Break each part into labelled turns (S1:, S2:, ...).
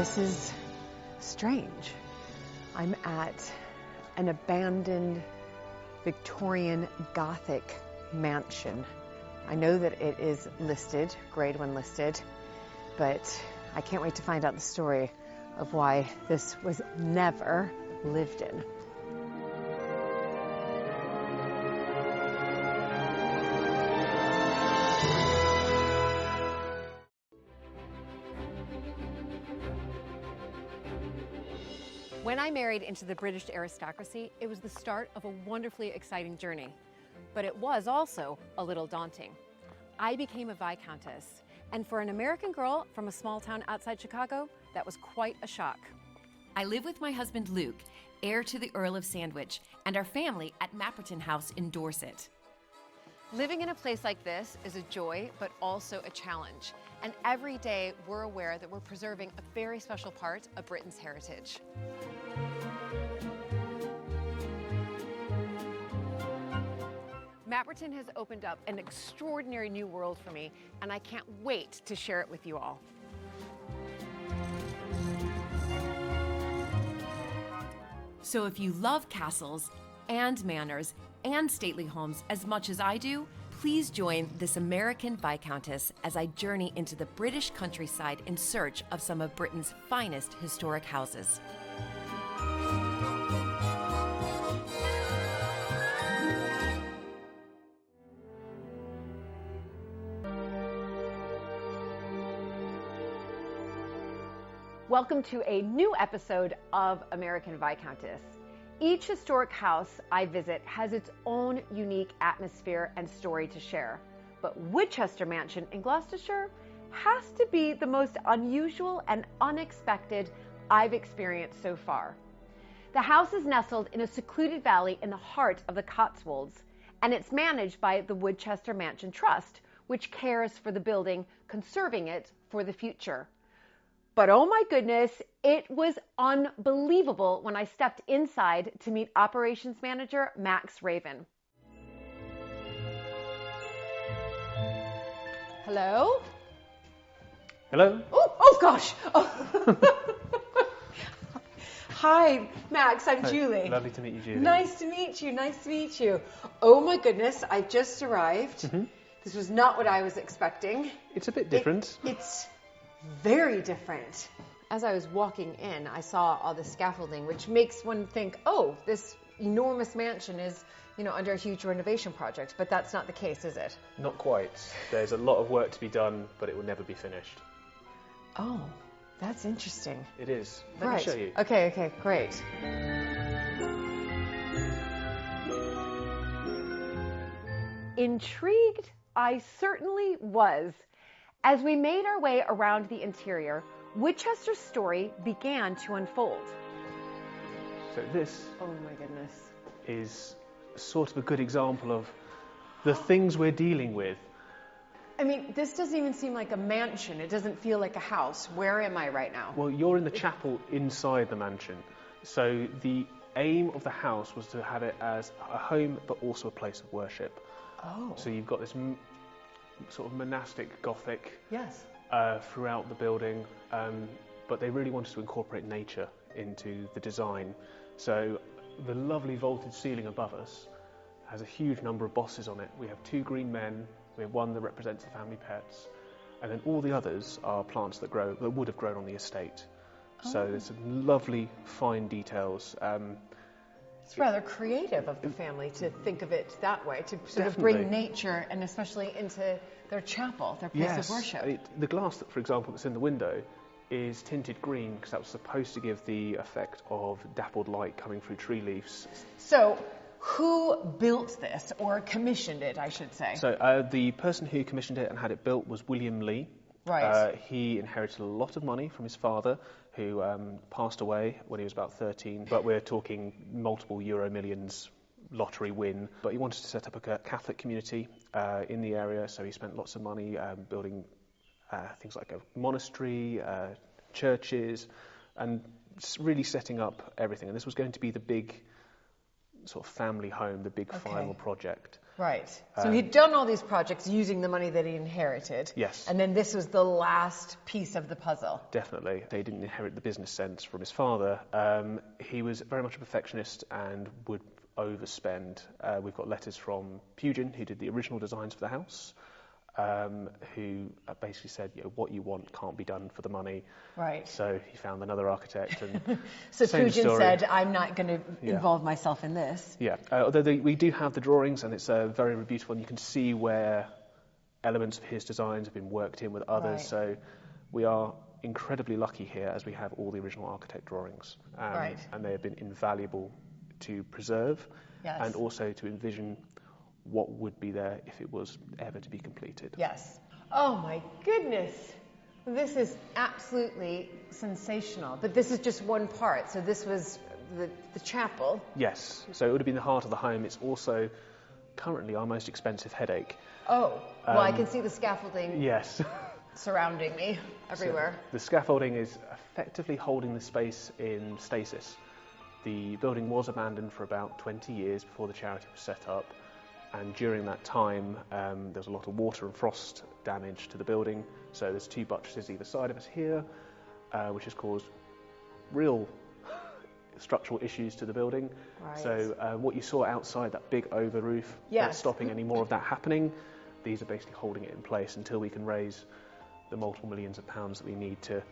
S1: This is strange. I'm at an abandoned Victorian Gothic mansion. I know that it is listed, grade 1 listed, but I can't wait to find out the story of why this was never lived in.
S2: When I married into the British aristocracy, it was the start of a wonderfully exciting journey. But it was also a little daunting. I became a Viscountess, and for an American girl from a small town outside Chicago, that was quite a shock.
S3: I live with my husband Luke, heir to the Earl of Sandwich, and our family at Mapperton House in Dorset.
S2: Living in a place like this is a joy, but also a challenge. And every day we're aware that we're preserving a very special part of Britain's heritage. Mapperton has opened up an extraordinary new world for me, and I can't wait to share it with you all.
S3: So if you love castles and manors and stately homes as much as I do, please join this American Viscountess as I journey into the British countryside in search of some of Britain's finest historic houses.
S1: Welcome to a new episode of American Viscountess. Each historic house I visit has its own unique atmosphere and story to share. But Woodchester Mansion in Gloucestershire has to be the most unusual and unexpected I've experienced so far. The house is nestled in a secluded valley in the heart of the Cotswolds, and it's managed by the Woodchester Mansion Trust, which cares for the building, conserving it for the future. But oh my goodness, it was unbelievable when I stepped inside to meet operations manager Max Raven. Hello?
S4: Hello?
S1: Oh gosh. Oh. Hi, Max, I'm Julie.
S4: Lovely to meet you, Julie.
S1: Nice to meet you, nice to meet you. Oh my goodness, I just arrived. Mm-hmm. This was not what I was expecting.
S4: It's a bit different.
S1: It's very different. As I was walking in, I saw all the scaffolding, which makes one think, oh, this enormous mansion is, under a huge renovation project. But that's not the case, is it?
S4: Not quite. There's a lot of work to be done, but it will never be finished.
S1: Oh, that's interesting.
S4: It is. Let me show you.
S1: Okay, great. Intrigued, I certainly was. As we made our way around the interior, Woodchester's story began to unfold.
S4: So this
S1: oh my goodness,
S4: is sort of a good example of the things we're dealing with.
S1: I mean, this doesn't even seem like a mansion. It doesn't feel like a house. Where am I right now?
S4: Well, you're in the chapel inside the mansion. So the aim of the house was to have it as a home, but also a place of worship.
S1: Oh.
S4: So you've got this sort of monastic Gothic
S1: yes.
S4: Throughout the building, but they really wanted to incorporate nature into the design. So the lovely vaulted ceiling above us has a huge number of bosses on it. We have 2 green men, we have 1 that represents the family pets, and then all the others are plants that would have grown on the estate. Oh. So there's some lovely fine details.
S1: It's rather creative of the family to think of it that way, to sort of bring nature and especially into their chapel, their place of worship.
S4: The glass, for example, that's in the window is tinted green because that was supposed to give the effect of dappled light coming through tree leaves.
S1: So who built this, or commissioned it, I should say?
S4: So the person who commissioned it and had it built was William Lee.
S1: Right.
S4: He inherited a lot of money from his father, who passed away when he was about 13. But we're talking multiple euro millions lottery win. But he wanted to set up a Catholic community in the area, so he spent lots of money building things like a monastery, churches, and really setting up everything. And this was going to be the big sort of family home, the big final project.
S1: Right. So he'd done all these projects using the money that he inherited.
S4: Yes.
S1: And then this was the last piece of the puzzle.
S4: Definitely. He didn't inherit the business sense from his father. He was very much a perfectionist and would overspend. We've got letters from Pugin, who did the original designs for the house, who basically said, what you want can't be done for the money.
S1: Right.
S4: So he found another architect. And
S1: so Pugin said, I'm not going to involve myself in this.
S4: Yeah, although we do have the drawings, and it's very beautiful, and you can see where elements of his designs have been worked in with others.
S1: Right.
S4: So we are incredibly lucky here, as we have all the original architect drawings. And they have been invaluable to preserve, and also to envision what would be there if it was ever to be completed.
S1: Yes. Oh my goodness. This is absolutely sensational. But this is just one part. So this was the chapel.
S4: Yes. So it would have been the heart of the home. It's also currently our most expensive headache.
S1: Oh. Well, I can see the scaffolding.
S4: Yes.
S1: Surrounding me everywhere.
S4: So the scaffolding is effectively holding the space in stasis. The building was abandoned for about 20 years before the charity was set up. And during that time, there was a lot of water and frost damage to the building. So there's 2 buttresses either side of us here, which has caused real structural issues to the building.
S1: Right.
S4: So what you saw outside, that big over roof, not stopping any more of that happening. These are basically holding it in place until we can raise the multiple millions of pounds that we need to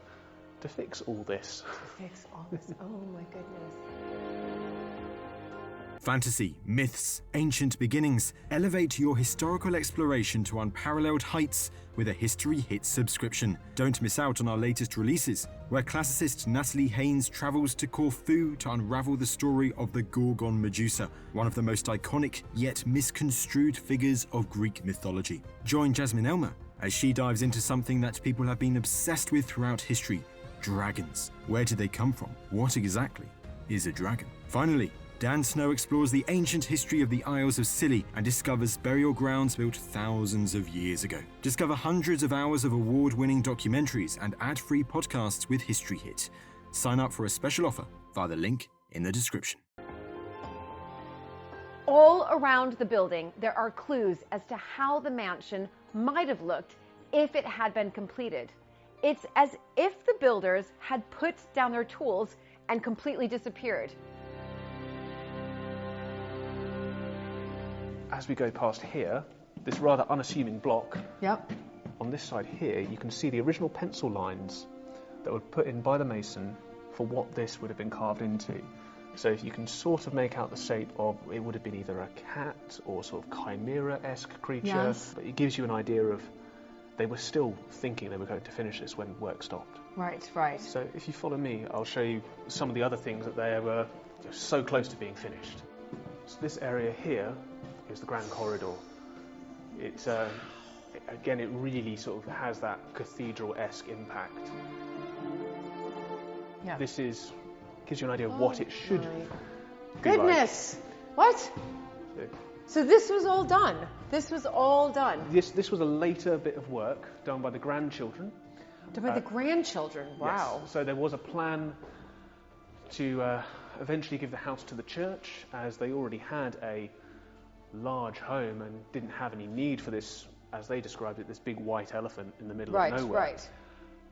S4: fix all this.
S1: To fix all this. Oh my goodness.
S5: Fantasy, myths, ancient beginnings. Elevate your historical exploration to unparalleled heights with a History Hits subscription. Don't miss out on our latest releases, where classicist Natalie Haynes travels to Corfu to unravel the story of the Gorgon Medusa, one of the most iconic yet misconstrued figures of Greek mythology. Join Jasmine Elmer as she dives into something that people have been obsessed with throughout history: dragons. Where did they come from? What exactly is a dragon? Finally, Dan Snow explores the ancient history of the Isles of Scilly and discovers burial grounds built thousands of years ago. Discover hundreds of hours of award-winning documentaries and ad-free podcasts with History Hit. Sign up for a special offer via the link in the description.
S1: All around the building, there are clues as to how the mansion might have looked if it had been completed. It's as if the builders had put down their tools and completely disappeared.
S4: As we go past here, this rather unassuming block,
S1: Yep.
S4: on this side here, you can see the original pencil lines that were put in by the mason for what this would have been carved into. So you can sort of make out the shape of, it would have been either a cat or sort of chimera-esque creature,
S1: Yes.
S4: but it gives you an idea of, they were still thinking they were going to finish this when work stopped.
S1: Right, right.
S4: So if you follow me, I'll show you some of the other things that they were so close to being finished. So this area here is the grand corridor. It's again, it really sort of has that cathedral-esque impact.
S1: Yeah.
S4: This gives you an idea of what it should be
S1: Goodness! What?
S4: like.
S1: So this was all done. This was all done.
S4: This was a later bit of work done by the grandchildren.
S1: Done by the grandchildren. Wow.
S4: Yes. So there was a plan to eventually give the house to the church, as they already had a large home and didn't have any need for this, as they described it, this big white elephant in the middle of nowhere.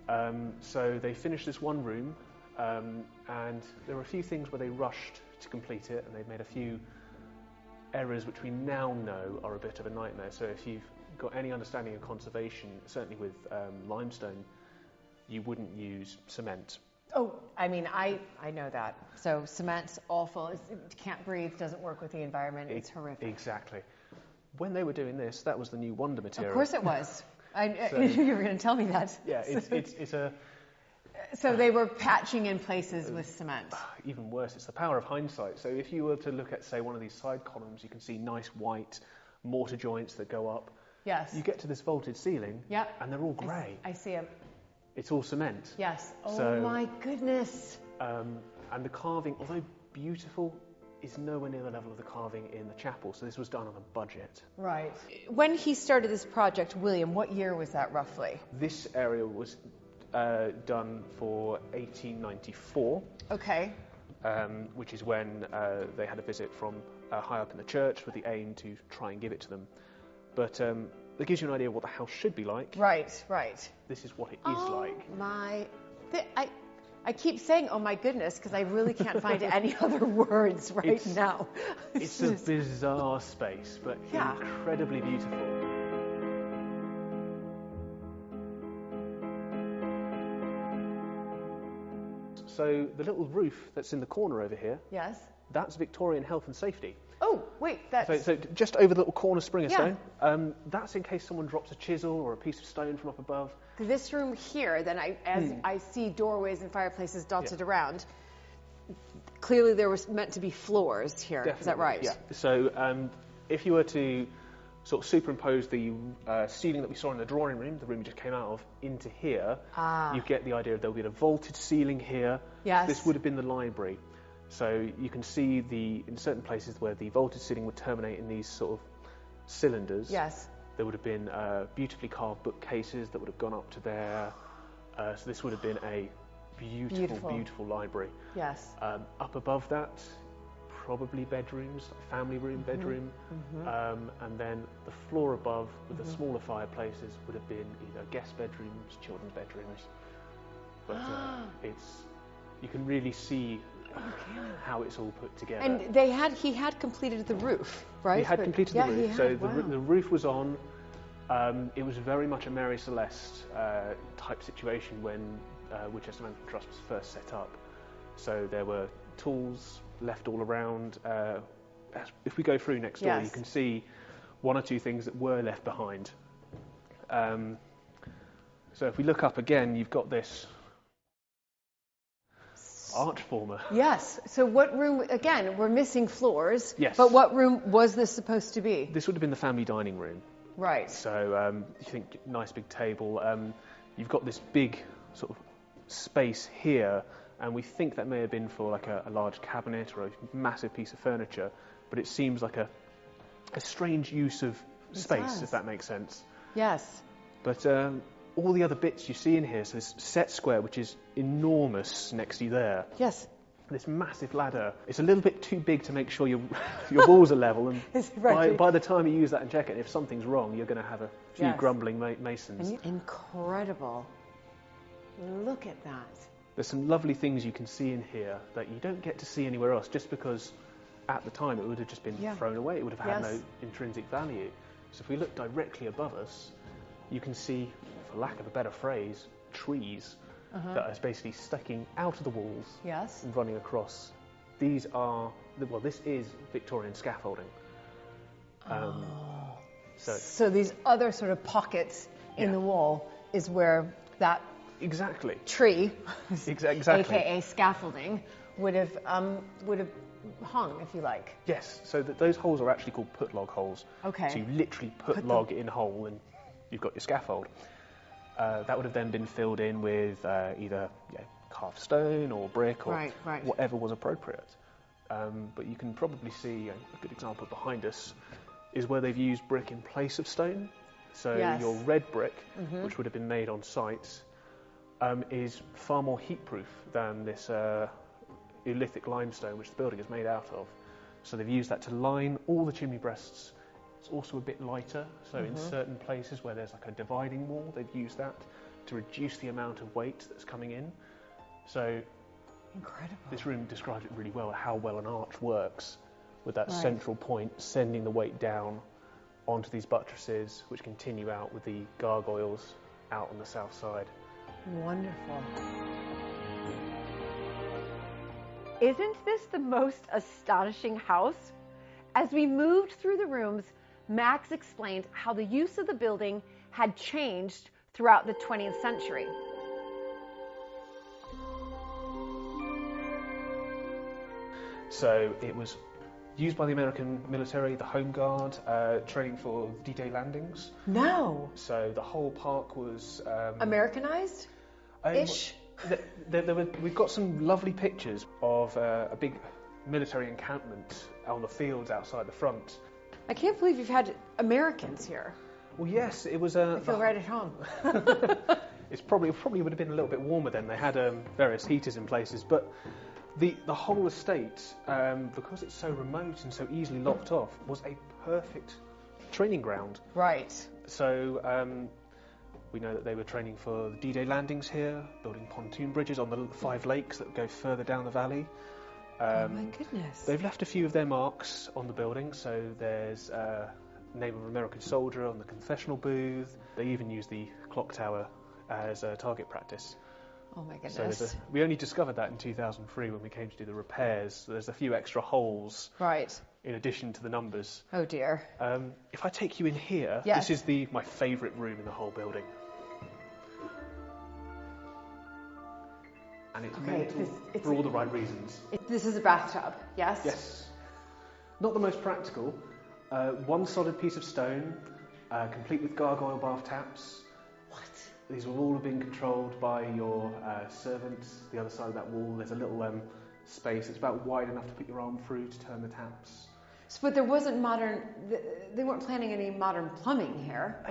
S1: Right.
S4: So they finished this one room, and there were a few things where they rushed to complete it, and they've made a few errors which we now know are a bit of a nightmare. So if you've got any understanding of conservation, certainly with limestone, you wouldn't use cement.
S1: Oh, I mean, I know that. So cement's awful. It can't breathe, doesn't work with the environment. It's horrific.
S4: Exactly. When they were doing this, that was the new wonder material.
S1: Of course it was. I knew you were going to tell me that.
S4: Yeah, it's a...
S1: So they were patching in places with cement.
S4: Even worse, it's the power of hindsight. So if you were to look at, say, one of these side columns, you can see nice white mortar joints that go up.
S1: Yes.
S4: You get to this vaulted ceiling,
S1: Yep.
S4: and they're all grey.
S1: I see them.
S4: It's all cement.
S1: Yes. Oh
S4: So-
S1: my goodness.
S4: And the carving, although beautiful, is nowhere near the level of the carving in the chapel. So this was done on a budget.
S1: Right. When he started this project, William, what year was that roughly?
S4: This area was done for 1894.
S1: Okay.
S4: which is when they had a visit from high up in the church with the aim to try and give it to them. But that gives you an idea of what the house should be like.
S1: Right.
S4: This is what it is like.
S1: I keep saying, oh my goodness, because I really can't find any other words now.
S4: It's a bizarre space, but incredibly beautiful. So the little roof that's in the corner over here,
S1: yes,
S4: that's Victorian health and safety.
S1: Oh, wait, that's...
S4: So just over the little corner spring of stone, that's in case someone drops a chisel or a piece of stone from up above.
S1: This room here, then I see doorways and fireplaces dotted around, clearly there was meant to be floors here.
S4: Definitely,
S1: is that right?
S4: Yeah. So if you were to sort of superimpose the ceiling that we saw in the drawing room, the room we just came out of, into here, you get the idea there'll be a vaulted ceiling here.
S1: Yes.
S4: This would have been the library. So you can see in certain places where the vaulted ceiling would terminate in these sort of cylinders.
S1: Yes.
S4: There would have been beautifully carved bookcases that would have gone up to there. So this would have been a beautiful library.
S1: Yes.
S4: Up above that, probably bedrooms, family room, bedroom. And then the floor above with the smaller fireplaces would have been either guest bedrooms, children's bedrooms. But you can really see how it's all put together.
S1: And he had completed the roof, right?
S4: He had completed the roof. So
S1: wow.
S4: the roof was on. It was very much a Mary Celeste type situation when Woodchester Mansion Trust was first set up. So there were tools left all around. If we go through next door, you can see one or two things that were left behind. So if we look up again, you've got this arch former.
S1: Yes. So what room, again, we're missing floors.
S4: Yes.
S1: But what room was this supposed to be?
S4: This would have been the family dining room.
S1: Right.
S4: So you think nice big table. You've got this big sort of space here, and we think that may have been for like a large cabinet or a massive piece of furniture, but it seems like a strange use of space, if that makes sense.
S1: Yes.
S4: But all the other bits you see in here, so this set square, which is enormous next to you there.
S1: Yes.
S4: This massive ladder. It's a little bit too big to make sure your walls are level, and by the time you use that and check it, if something's wrong, you're going to have a few grumbling masons.
S1: Incredible. Look at that.
S4: There's some lovely things you can see in here that you don't get to see anywhere else, just because at the time it would have just been thrown away. It would have had no intrinsic value. So if we look directly above us, you can see, for lack of a better phrase, trees that are basically sticking out of the walls and running across. This is Victorian scaffolding.
S1: So these other sort of pockets in the wall is where that tree,
S4: exactly,
S1: aka scaffolding, would have hung, if you like.
S4: Yes. So those holes are actually called put log holes.
S1: Okay.
S4: So you literally put log in hole and you've got your scaffold. That would have then been filled in with either carved stone or brick or whatever was appropriate. But you can probably see a good example behind us is where they've used brick in place of stone. So your red brick, which would have been made on site, is far more heat-proof than this Neolithic limestone, which the building is made out of. So they've used that to line all the chimney breasts. It's also a bit lighter, so in certain places where there's like a dividing wall, they've used that to reduce the amount of weight that's coming in. So
S1: incredible.
S4: This room describes it really well, how well an arch works, with that central point sending the weight down onto these buttresses, which continue out with the gargoyles out on the south side.
S1: Wonderful.
S2: Isn't this the most astonishing house? As we moved through the rooms, Max explained how the use of the building had changed throughout the 20th century.
S4: So it was used by the American military, the Home Guard, training for D-Day landings.
S1: No.
S4: So the whole park was...
S1: Americanized-ish?
S4: We've got some lovely pictures of a big military encampment on the fields outside the front.
S1: I can't believe you've had Americans here.
S4: Well, yes, it was...
S1: I feel right at home.
S4: It probably would have been a little bit warmer then. They had various heaters in places, but The whole estate, because it's so remote and so easily locked off, was a perfect training ground.
S1: Right.
S4: So we know that they were training for the D-Day landings here, building pontoon bridges on the 5 lakes that go further down the valley.
S1: Oh my goodness.
S4: They've left a few of their marks on the building, so there's name of an American soldier on the confessional booth. They even use the clock tower as a target practice.
S1: Oh my goodness.
S4: So we only discovered that in 2003 when we came to do the repairs. So there's a few extra holes
S1: Right.
S4: in addition to the numbers.
S1: Oh dear.
S4: If I take you in here,
S1: Yes.
S4: this is my favourite room in the whole building. And it's mental for all the right reasons.
S1: This is a bathtub, yes?
S4: Yes. Not the most practical. One solid piece of stone, complete with gargoyle bath taps.
S1: What?
S4: These will all have been controlled by your servants. The other side of that wall, there's a little space. It's about wide enough to put your arm through to turn the taps.
S1: But there wasn't they weren't planning any modern plumbing here.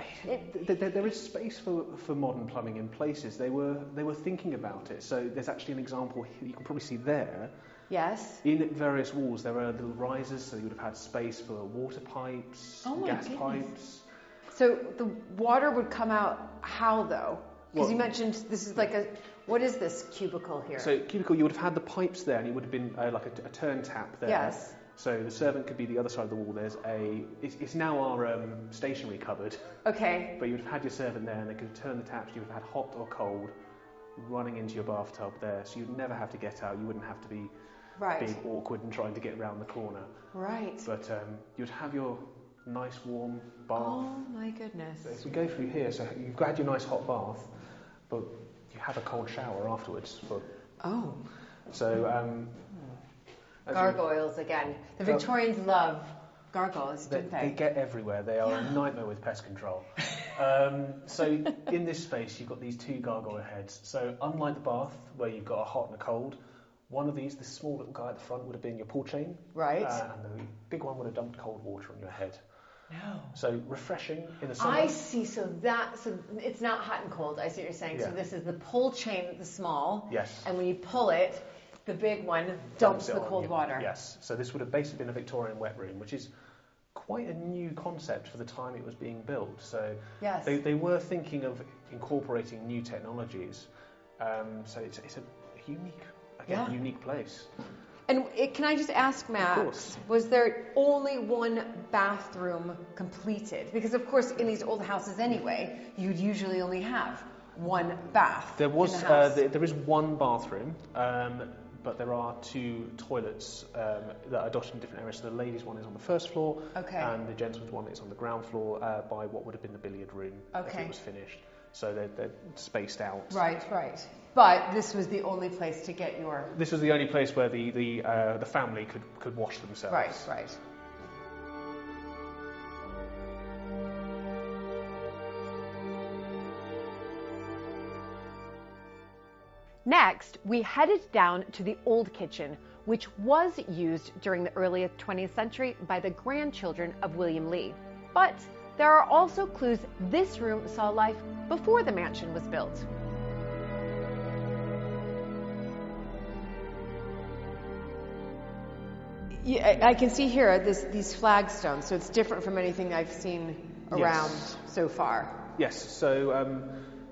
S4: There is space for modern plumbing in places. They were thinking about it. So there's actually an example here, you can probably see there.
S1: Yes.
S4: In various walls there are little risers, so you would have had space for water pipes, gas pipes.
S1: So the water would come out how though? Because you mentioned this is like what is this cubicle here?
S4: So cubicle, you would have had the pipes there, and it would have been like a turn tap there.
S1: Yes.
S4: So the servant could be the other side of the wall. There's it's now our stationery cupboard.
S1: Okay.
S4: But you would have had your servant there, and they could turn the taps. You would have had hot or cold running into your bathtub there, so you'd never have to get out. You wouldn't have to be being awkward and trying to get around the corner.
S1: Right.
S4: But you'd have your nice warm bath.
S1: Oh my goodness.
S4: So if we go through here, so you've had your nice hot bath, but you have a cold shower afterwards. So
S1: gargoyles again. The Victorians love gargoyles, don't they?
S4: They get everywhere. They are a nightmare with pest control. So in this space, you've got these 2 gargoyle heads. So unlike the bath, where you've got a hot and a cold, one of these, the small little guy at the front, would have been your pool chain.
S1: Right.
S4: And the big one would have dumped cold water on your head.
S1: No.
S4: So refreshing in the summer.
S1: I see. So it's not hot and cold. I see what you're saying.
S4: Yeah.
S1: So this is the pull chain, the small.
S4: Yes.
S1: And when you pull it, the big one dumps the cold water.
S4: Yes. So this would have basically been a Victorian wet room, which is quite a new concept for the time it was being built. So
S1: yes.
S4: they were thinking of incorporating new technologies. So it's a unique place.
S1: And can I just ask, Max, was there only one bathroom completed? Because, of course, in these old houses anyway, you'd usually only have one bath.
S4: There was
S1: in the house.
S4: there is one bathroom, but there are 2 toilets that are dotted in different areas. So the ladies' one is on the first floor, and the gentlemen's one is on the ground floor by what would have been the billiard room if it was finished. So they're spaced out.
S1: Right. But this was the only place to get your...
S4: This was the only place where the family could wash themselves.
S1: Right. Next, we headed down to the old kitchen, which was used during the early 20th century by the grandchildren of William Lee. But there are also clues this room saw life before the mansion was built. Yeah, I can see here these flagstones, so it's different from anything I've seen around so far.
S4: Yes, so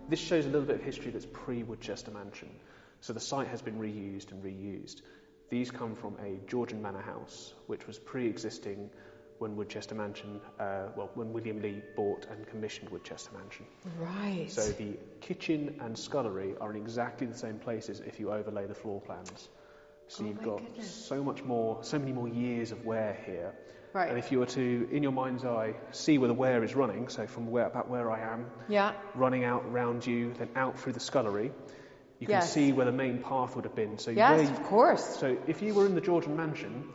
S4: this shows a little bit of history that's pre-Woodchester Mansion. So the site has been reused and reused. These come from a Georgian manor house, which was pre-existing when Woodchester Mansion, when William Lee bought and commissioned Woodchester Mansion.
S1: Right.
S4: So the kitchen and scullery are in exactly the same places if you overlay the floor plans. So you've got so many more years of wear here.
S1: Right.
S4: And if you were to, in your mind's eye, see where the wear is running, so from about where I am, running out around you, then out through the scullery, you can see where the main path would have been. So
S1: of course.
S4: So if you were in the Georgian mansion,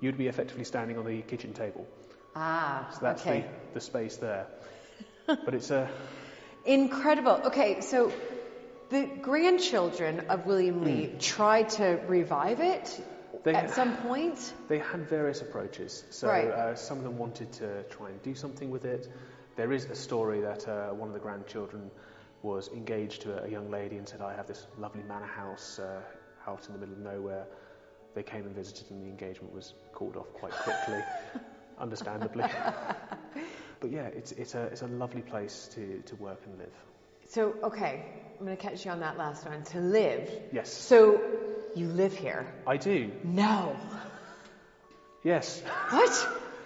S4: you'd be effectively standing on the kitchen table. So that's the space there. But it's
S1: incredible. Okay, so the grandchildren of William Lee tried to revive it at some point?
S4: They had various approaches. So some of them wanted to try and do something with it. There is a story that one of the grandchildren was engaged to a young lady and said, I have this lovely manor house out in the middle of nowhere. they came and visited, and the engagement was called off quite quickly, understandably. But yeah, it's a lovely place to work and live.
S1: So, okay, I'm going to catch you on that last one. To live.
S4: Yes.
S1: So, you live here?
S4: I do.
S1: No.
S4: Yes.
S1: What?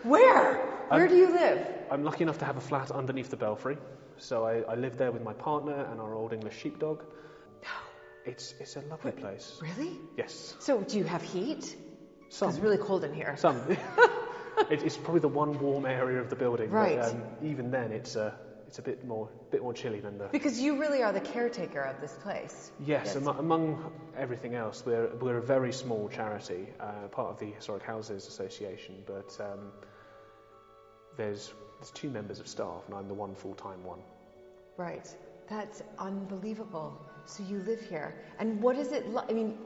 S1: Where? Where do you live?
S4: I'm lucky enough to have a flat underneath the Belfry. So I live there with my partner and our old English sheepdog. It's a lovely place.
S1: Really?
S4: Yes.
S1: So, do you have heat?
S4: Some.
S1: It's really cold in here.
S4: Some. It's probably the one warm area of the building.
S1: Right.
S4: But even then, it's a bit more chilly than the.
S1: Because you really are the caretaker of this place.
S4: Yes. Among everything else, we're a very small charity, part of the Historic Houses Association. But there's 2 members of staff, and I'm the one full-time one.
S1: Right. That's unbelievable. So you live here, and what is it like? I mean,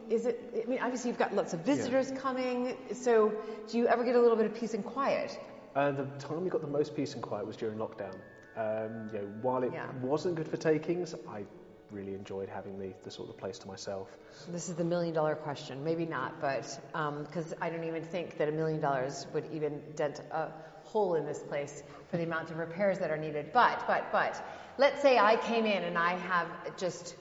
S1: obviously you've got lots of visitors coming. So do you ever get a little bit of peace and quiet?
S4: The time we got the most peace and quiet was during lockdown. While it wasn't good for takings, I really enjoyed having the sort of place to myself.
S1: This is the $1 million question. Maybe not, but because I don't even think that $1 million would even dent a hole in this place for the amount of repairs that are needed. But let's say I came in and I have just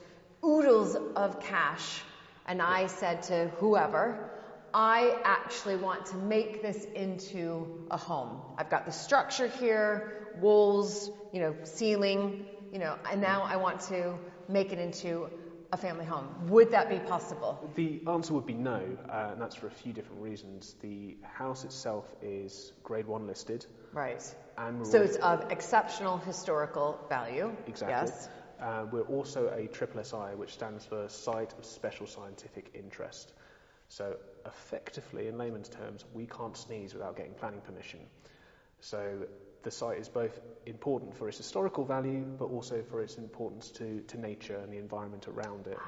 S1: oodles of cash, and I said to whoever, I actually want to make this into a home. I've got the structure here, walls, ceiling, and now I want to make it into a family home. Would that be possible?
S4: The answer would be no, and that's for a few different reasons. The house itself is Grade 1 listed.
S1: Right.
S4: And
S1: so it's of exceptional historical value.
S4: Exactly.
S1: Yes.
S4: We're also a SSSI, which stands for Site of Special Scientific Interest. So effectively, in layman's terms, we can't sneeze without getting planning permission. So the site is both important for its historical value, but also for its importance to nature and the environment around it.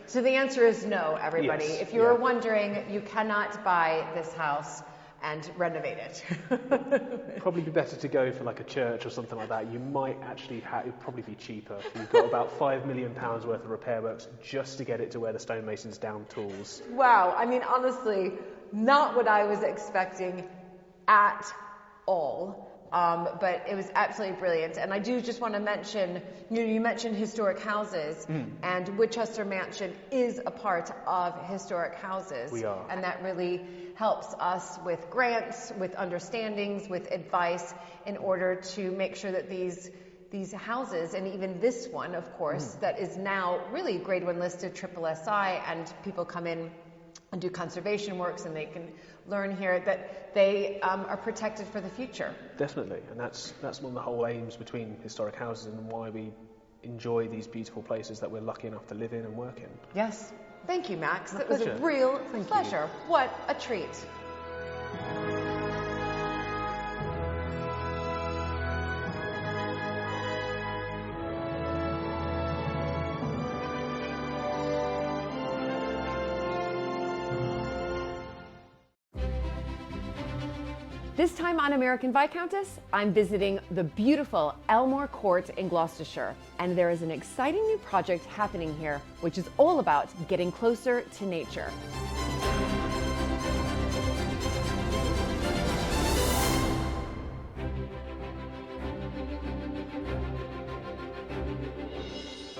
S1: So the answer is no, everybody.
S4: Yes,
S1: if you were wondering, you cannot buy this house and renovate it.
S4: Probably be better to go for like a church or something like that. You might actually it'd probably be cheaper. You've got about £5 million worth of repair works just to get it to where the stonemasons down tools.
S1: Wow, I mean, honestly, not what I was expecting at all. But it was absolutely brilliant. And I do just want to mention, you mentioned historic houses, and Woodchester Mansion is a part of historic houses.
S4: We are.
S1: And that really helps us with grants, with understandings, with advice, in order to make sure that these houses, and even this one, of course, that is now really Grade 1 listed SSSI, and people come in and do conservation works, and they can learn here that they are protected for the future.
S4: Definitely, and that's one of the whole aims between historic houses and why we enjoy these beautiful places that we're lucky enough to live in and work in.
S1: Yes. Thank you, Max.
S4: My
S1: That was a
S4: pleasure.
S1: real
S4: Thank
S1: pleasure.
S4: you.
S1: What a treat. This time on American Viscountess, I'm visiting the beautiful Elmore Court in Gloucestershire. And there is an exciting new project happening here, which is all about getting closer to nature.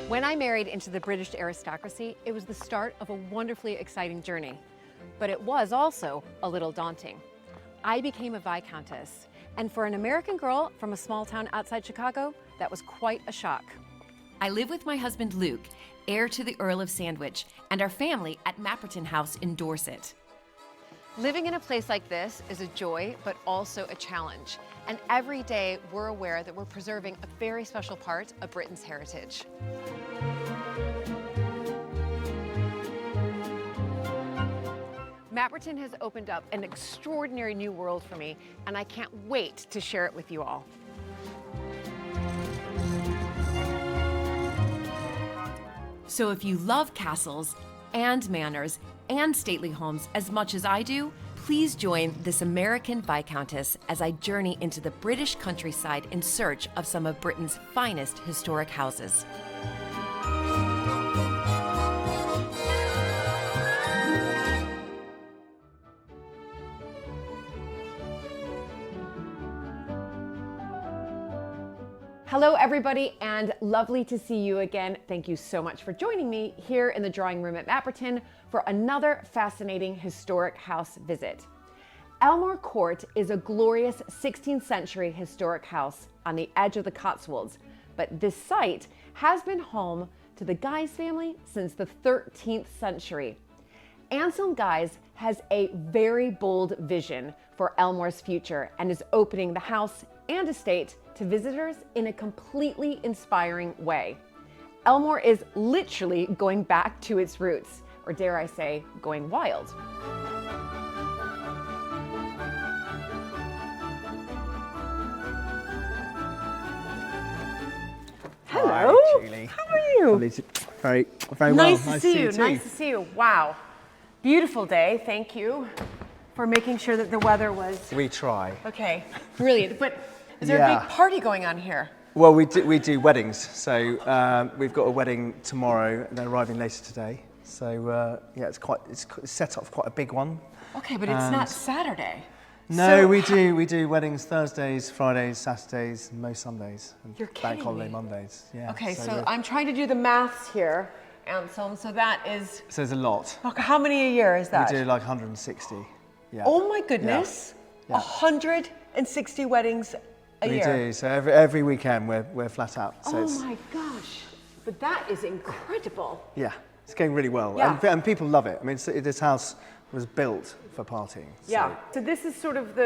S2: When I married into the British aristocracy, it was the start of a wonderfully exciting journey. But it was also a little daunting. I became a Viscountess, and for an American girl from a small town outside Chicago, that was quite a shock.
S3: I live with my husband Luke, heir to the Earl of Sandwich, and our family at Mapperton House in Dorset.
S2: Living in a place like this is a joy, but also a challenge. And every day we're aware that we're preserving a very special part of Britain's heritage. Mapperton has opened up an extraordinary new world for me, and I can't wait to share it with you all.
S3: So if you love castles and manors and stately homes as much as I do, please join this American Viscountess as I journey into the British countryside in search of some of Britain's finest historic houses.
S1: Hello, everybody, and lovely to see you again. Thank you so much for joining me here in the drawing room at Mapperton for another fascinating historic house visit. Elmore Court is a glorious 16th century historic house on the edge of the Cotswolds, but this site has been home to the Guise family since the 13th century. Anselm Guise has a very bold vision for Elmore's future and is opening the house and estate to visitors in a completely inspiring way. Elmore is literally going back to its roots, or dare I say, going wild. Hello.
S6: Hi, Julie.
S1: How are you?
S6: Very well.
S1: Nice to see you.
S6: too.
S1: Nice to see you. Wow. Beautiful day. Thank you for making sure that the weather was
S6: We try.
S1: okay. Brilliant. But is there a big party going on here?
S6: Well, we do weddings. So we've got a wedding tomorrow, and they're arriving later today. So yeah, it's set up quite a big one.
S1: Okay, but it's not Saturday.
S6: No,
S1: So
S6: we do weddings Thursdays, Fridays, Saturdays, and most Sundays, and
S1: You're
S6: bank
S1: kidding
S6: holiday
S1: me.
S6: Mondays. Yeah.
S1: Okay, so
S6: we're-
S1: I'm trying to do the maths here, Anselm. So that is,
S6: so there's a lot.
S1: okay, how many a year is that?
S6: We do like 160. Yeah.
S1: Oh my goodness.
S6: Yeah.
S1: 160 weddings a
S6: we
S1: year.
S6: do. So every weekend we're flat out. So
S1: Oh
S6: it's,
S1: my gosh. But that is incredible.
S6: yeah, it's going really well,
S1: Yeah.
S6: and people love it. I mean, this house was built for partying. So.
S1: Yeah. So this is sort of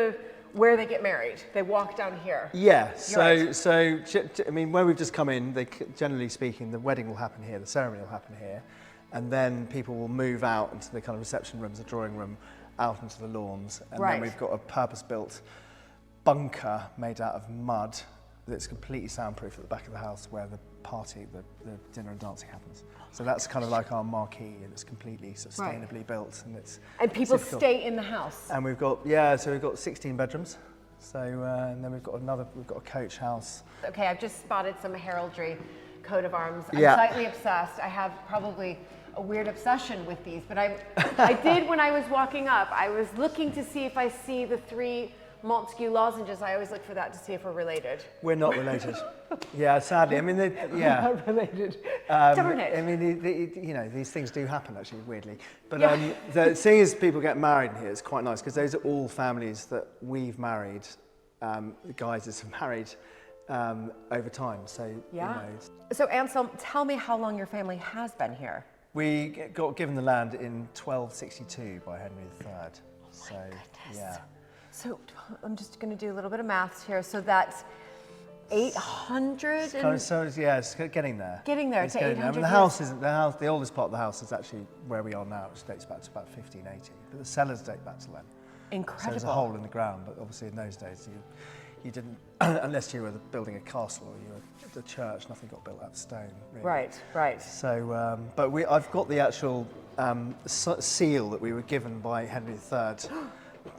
S1: where they get married. They walk down here.
S6: Yeah,
S1: You're
S6: I mean, where we've just come in, generally speaking, the wedding will happen here, the ceremony will happen here, and then people will move out into the kind of reception rooms, the drawing room, out into the lawns, and
S1: Right.
S6: then we've got a purpose-built bunker made out of mud that's completely soundproof at the back of the house where the party, the dinner and dancing happens. So that's kind of like our marquee, and it's completely sustainably built, and it's
S1: And people
S6: super cool.
S1: stay in the house.
S6: And we've got 16 bedrooms. So and then we've got a coach house.
S1: Okay, I've just spotted some heraldry, coat of arms. I'm
S6: Yeah.
S1: slightly obsessed. I have probably a weird obsession with these, but I did when I was walking up. I was looking to see if I see the 3 Montagu lozenges. I always look for that to see if we're related.
S6: We're not related. Yeah, sadly. I mean, yeah.
S1: Not related. Darn it.
S6: I mean, you know, these things do happen actually, weirdly. But
S1: Yeah.
S6: seeing as people get married here is quite nice because those are all families that we've married. The guys have married over time. So
S1: Yeah.
S6: you know,
S1: So Anselm, tell me how long your family has been here.
S6: we got given the land in 1262 by Henry III. So yeah.
S1: So I'm just going to do a little bit of maths here. So that's 800.
S6: It's getting there.
S1: Getting there
S6: It's
S1: to
S6: getting there. I
S1: 800
S6: mean, the house isn't the house. The oldest part of the house is actually where we are now, which dates back to about 1580. But the cellars date back to then.
S1: Incredible.
S6: So there's a hole in the ground, but obviously in those days you didn't, unless you were building a castle or you were the church. Nothing got built out of stone. Really.
S1: Right.
S6: So, but I've got the actual seal that we were given by Henry III.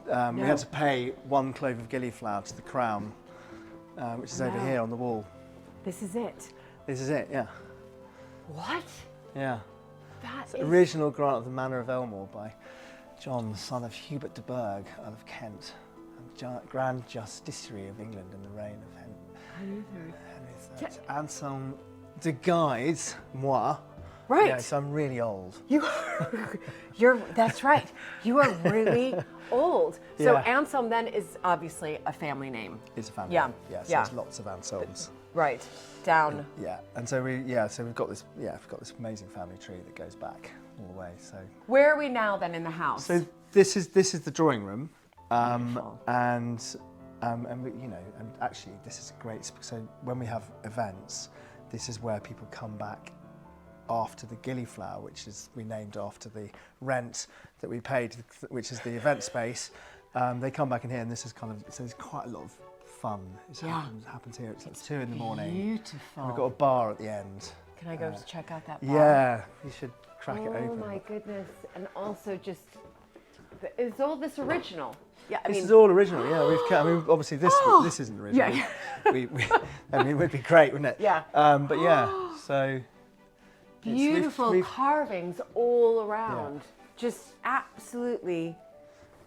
S6: We had to pay 1 clove of gillyflower to the crown, which is over here on the wall.
S1: This is it.
S6: This is it, yeah.
S1: What?
S6: Yeah.
S1: That
S6: It's
S1: is...
S6: original grant of the Manor of Elmore by John, son of Hubert de Burgh, Earl of Kent, and Grand Justiciary of England in the reign of Henry III. Anselm de Guise, moi.
S1: Right.
S6: Yeah, so I'm really old.
S1: That's right. You are really old. So
S6: Yeah.
S1: Anselm then is obviously a family name.
S6: It's a family.
S1: Yeah.
S6: Yeah, so
S1: Yeah.
S6: there's lots of Anselms.
S1: Right. Down.
S6: Yeah, and so we've got this amazing family tree that goes back all the way. So
S1: Where are we now then in the house?
S6: So this is the drawing room,
S1: Beautiful.
S6: and we, you know, and actually this is great. So when we have events, this is where people come back after the gillyflower, which is we named after the rent that we paid, which is the event space. They come back in here, and this is kind of, so there's quite a lot of fun. It happens here. It's like 2 in the morning.
S1: Beautiful.
S6: And we've got a bar at the end.
S1: Can I go to check out that bar?
S6: Yeah, you should crack it
S1: Oh
S6: open.
S1: my goodness. And also just, is all this original? Yeah, I
S6: This
S1: mean,
S6: is all original, yeah. I mean, obviously this isn't original.
S1: Yeah.
S6: I mean, it would be great, wouldn't it?
S1: Yeah.
S6: But yeah, so
S1: beautiful carvings all around. Just absolutely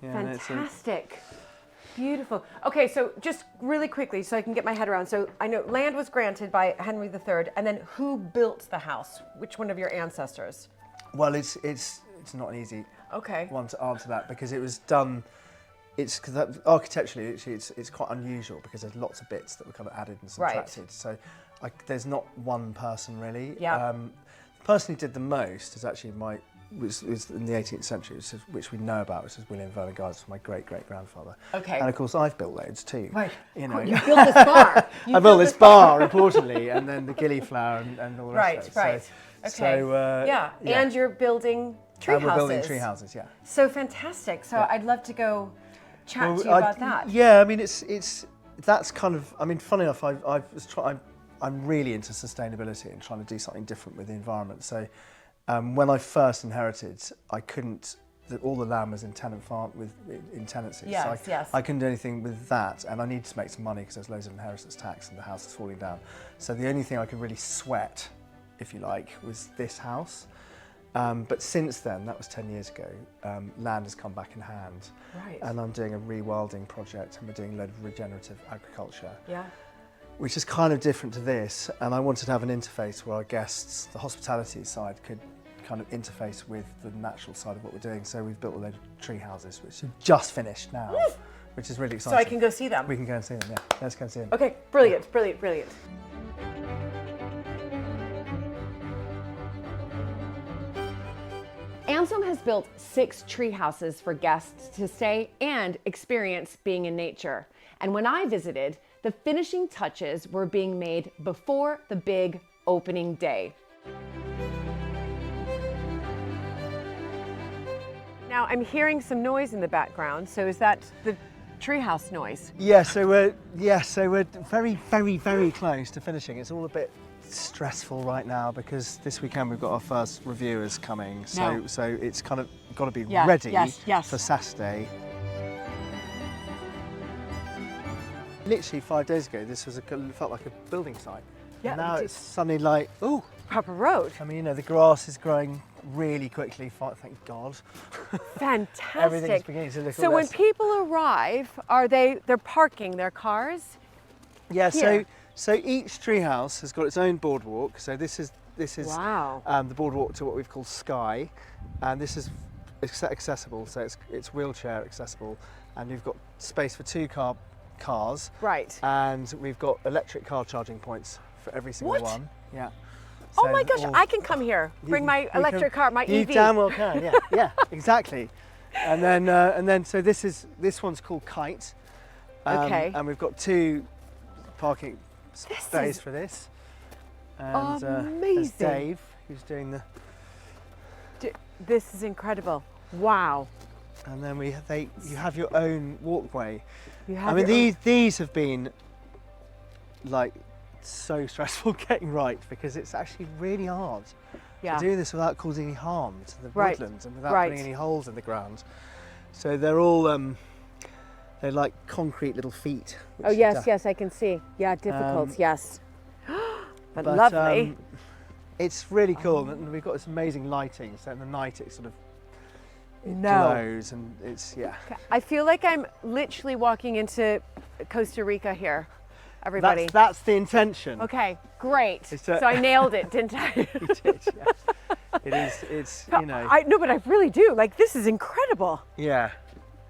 S6: yeah, and it's
S1: fantastic.
S2: Beautiful. Okay, so just really quickly, so I can get my head around. So I know land was granted by Henry III, and then who built the house? Which one of your ancestors?
S6: Well, it's not an easy one to answer that, because it was done. It's because architecturally, it's quite unusual because there's lots of bits that were kind of added and subtracted.
S2: Right.
S6: So there's not one person really.
S2: Yeah.
S6: The person who did the most is actually was in the 18th century, which we know about, which is William Vernon Gardens, my great-great-grandfather.
S2: Okay.
S6: And of course, I've built loads too.
S2: Right.
S6: You know.
S2: You built this bar.
S6: I built this bar, importantly, and then the gillyflower and all the rest of it.
S2: Right. Okay.
S6: So,
S2: yeah, and you're building tree houses.
S6: We're building tree houses, yeah.
S2: So fantastic. So I'd love to go chat to you about that.
S6: Yeah, I mean, that's kind of, I mean, funny enough, I'm really into sustainability and trying to do something different with the environment. So when I first inherited, all the land was in tenancies.
S2: Yes,
S6: so
S2: yes.
S6: I couldn't do anything with that, and I needed to make some money because there's loads of inheritance tax and the house is falling down. So the only thing I could really sweat, if you like, was this house. But since then, that was 10 years ago, land has come back in hand.
S2: Right.
S6: And I'm doing a rewilding project, and we're doing a load of regenerative agriculture.
S2: Yeah.
S6: Which is kind of different to this, and I wanted to have an interface where our guests, the hospitality side, could kind of interface with the natural side of what we're doing. So we've built a load of tree houses, which have just finished now, which is really exciting.
S2: So I can go see them?
S6: We can go and see them, yeah. Let's go and see them.
S2: Okay, brilliant, brilliant, brilliant.
S1: Anselm has built 6 tree houses for guests to stay and experience being in nature. And when I visited, the finishing touches were being made before the big opening day.
S2: Now I'm hearing some noise in the background. So is that the treehouse noise?
S6: Yeah, so we're very, very, very close to finishing. It's all a bit stressful right now because this weekend we've got our first reviewers coming. So it's kind of got to be ready for Saturday. Literally 5 days ago, this felt like a building site.
S2: Yeah,
S6: and now it's suddenly like, ooh,
S2: proper road.
S6: I mean, you know, the grass is growing really quickly. Thank God.
S2: Fantastic.
S6: Everything's beginning to look.
S2: So when people arrive, they're parking their cars?
S6: Yeah.
S2: Here?
S6: So each treehouse has got its own boardwalk. So this is
S2: wow.
S6: The boardwalk to what we've called Sky, and this is accessible. So it's wheelchair accessible, and you've got space for 2 cars.
S2: Right.
S6: And we've got electric car charging points for every single one. Yeah.
S2: Oh my gosh, I can come here. Bring my electric car, my EV.
S6: You damn well can. Yeah. Yeah. Exactly. And then so this one's called Kite.
S2: Okay.
S6: And we've got 2 parking space for this. And there's Dave, who's doing the.
S2: This is incredible. Wow.
S6: And then you have your own walkway.
S2: I mean,
S6: these have been like so stressful getting right because it's actually really hard to do this without causing any harm to the woodlands and without putting any holes in the ground. So they're all they're like concrete little feet.
S2: Oh yes, I can see. Yeah, difficult. Yes. but lovely.
S6: It's really cool, and we've got this amazing lighting. So in the night, it sort of glows, and it's
S2: I feel like I'm literally walking into Costa Rica here, everybody.
S6: That's the intention.
S2: Okay, great. So I nailed it, didn't I?
S6: You did. Yeah. It's you know.
S2: I know, but I really do. Like, this is incredible.
S6: Yeah.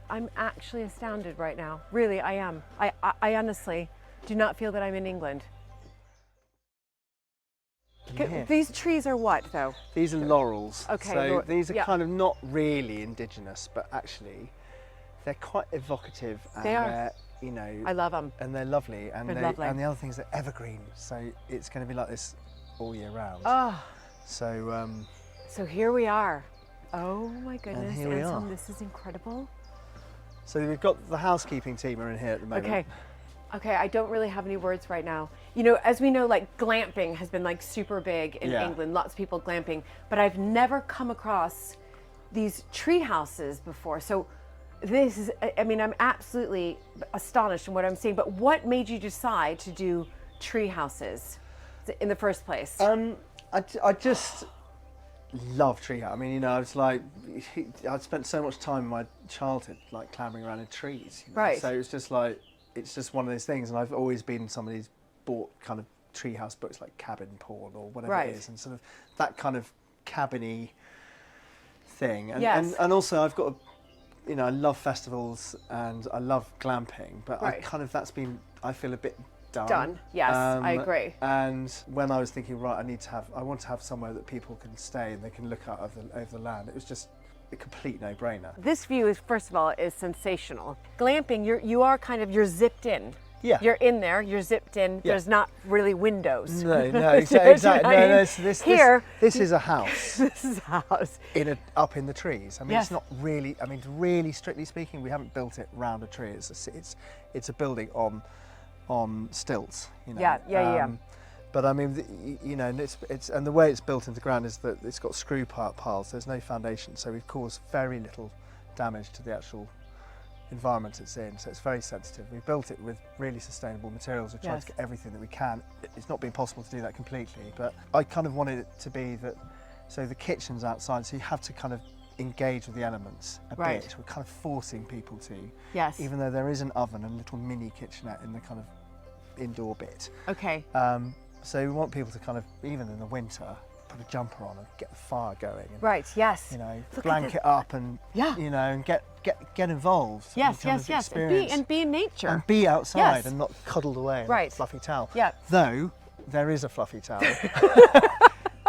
S2: I'm actually astounded right now. Really, I am. I honestly do not feel that I'm in England.
S6: Yeah.
S2: These trees are what, though?
S6: These are laurels.
S2: Okay.
S6: So these are kind of not really indigenous, but actually they're quite evocative. And
S2: they're,
S6: you know.
S2: I love them.
S6: And they're lovely. And
S2: they're lovely.
S6: And the other thing is they're evergreen. So it's going to be like this all year round.
S2: Oh.
S6: So.
S2: So here we are. Oh my goodness.
S6: And here we are.
S2: This is incredible.
S6: So we've got the housekeeping team are in here at the moment.
S2: Okay, I don't really have any words right now. You know, as we know, like glamping has been like super big in England, lots of people glamping, but I've never come across these tree houses before. So this is, I mean, I'm absolutely astonished in what I'm seeing, but what made you decide to do tree houses in the first place?
S6: love Treehouse. I mean, you know, I was like, I'd spent so much time in my childhood like clambering around in trees. You know?
S1: Right.
S6: So it was just like, it's just one of those things. And I've always been somebody who's bought kind of treehouse books like Cabin Paul or whatever
S1: Right.
S6: it is, and sort of that kind of cabiny thing. And,
S1: Yes.
S6: and also I've got, you know, I love festivals and I love glamping, but
S1: Right.
S6: that's been, I feel a bit
S1: Done. Yes, I agree.
S6: And when I was thinking, right, I want to have somewhere that people can stay and they can look out over the land, it was just a complete no-brainer.
S1: This view is, first of all, is sensational. Glamping, you're zipped in.
S6: Yeah.
S1: You're in there, you're zipped in.
S6: Yeah.
S1: There's not really windows.
S6: No,
S1: You know
S6: exactly.
S1: what I mean?
S6: No, this is a house
S1: This is a house.
S6: up in the trees. I mean,
S1: Yes.
S6: it's not really. I mean, really strictly speaking, we haven't built it round a tree. It's a building on stilts. You know.
S1: Yeah.
S6: But I mean, you know, and the way it's built into the ground is that it's got screw piles. There's no foundation, so we've caused very little damage to the actual environment it's in. So it's very sensitive. We built it with really sustainable materials. We tried
S1: Yes.
S6: to get everything that we can. It's not been possible to do that completely, but I kind of wanted it to be that. So the kitchen's outside, so you have to kind of engage with the elements a
S1: Right.
S6: bit. We're kind of forcing people to.
S1: Yes.
S6: Even though there is an oven and a little mini kitchenette in the kind of indoor bit.
S1: Okay.
S6: So we want people to kind of, even in the winter, put a jumper on and get the fire going. And,
S1: Right. Yes.
S6: you know,
S1: Look at
S6: blanket up and,
S1: Yeah.
S6: you know, and get involved.
S1: Yes.
S6: and kind of
S1: And
S6: experience.
S1: be in nature.
S6: And be outside
S1: Yes.
S6: and not cuddled away in
S1: Right.
S6: a fluffy towel.
S1: Yeah.
S6: Though there is a fluffy towel.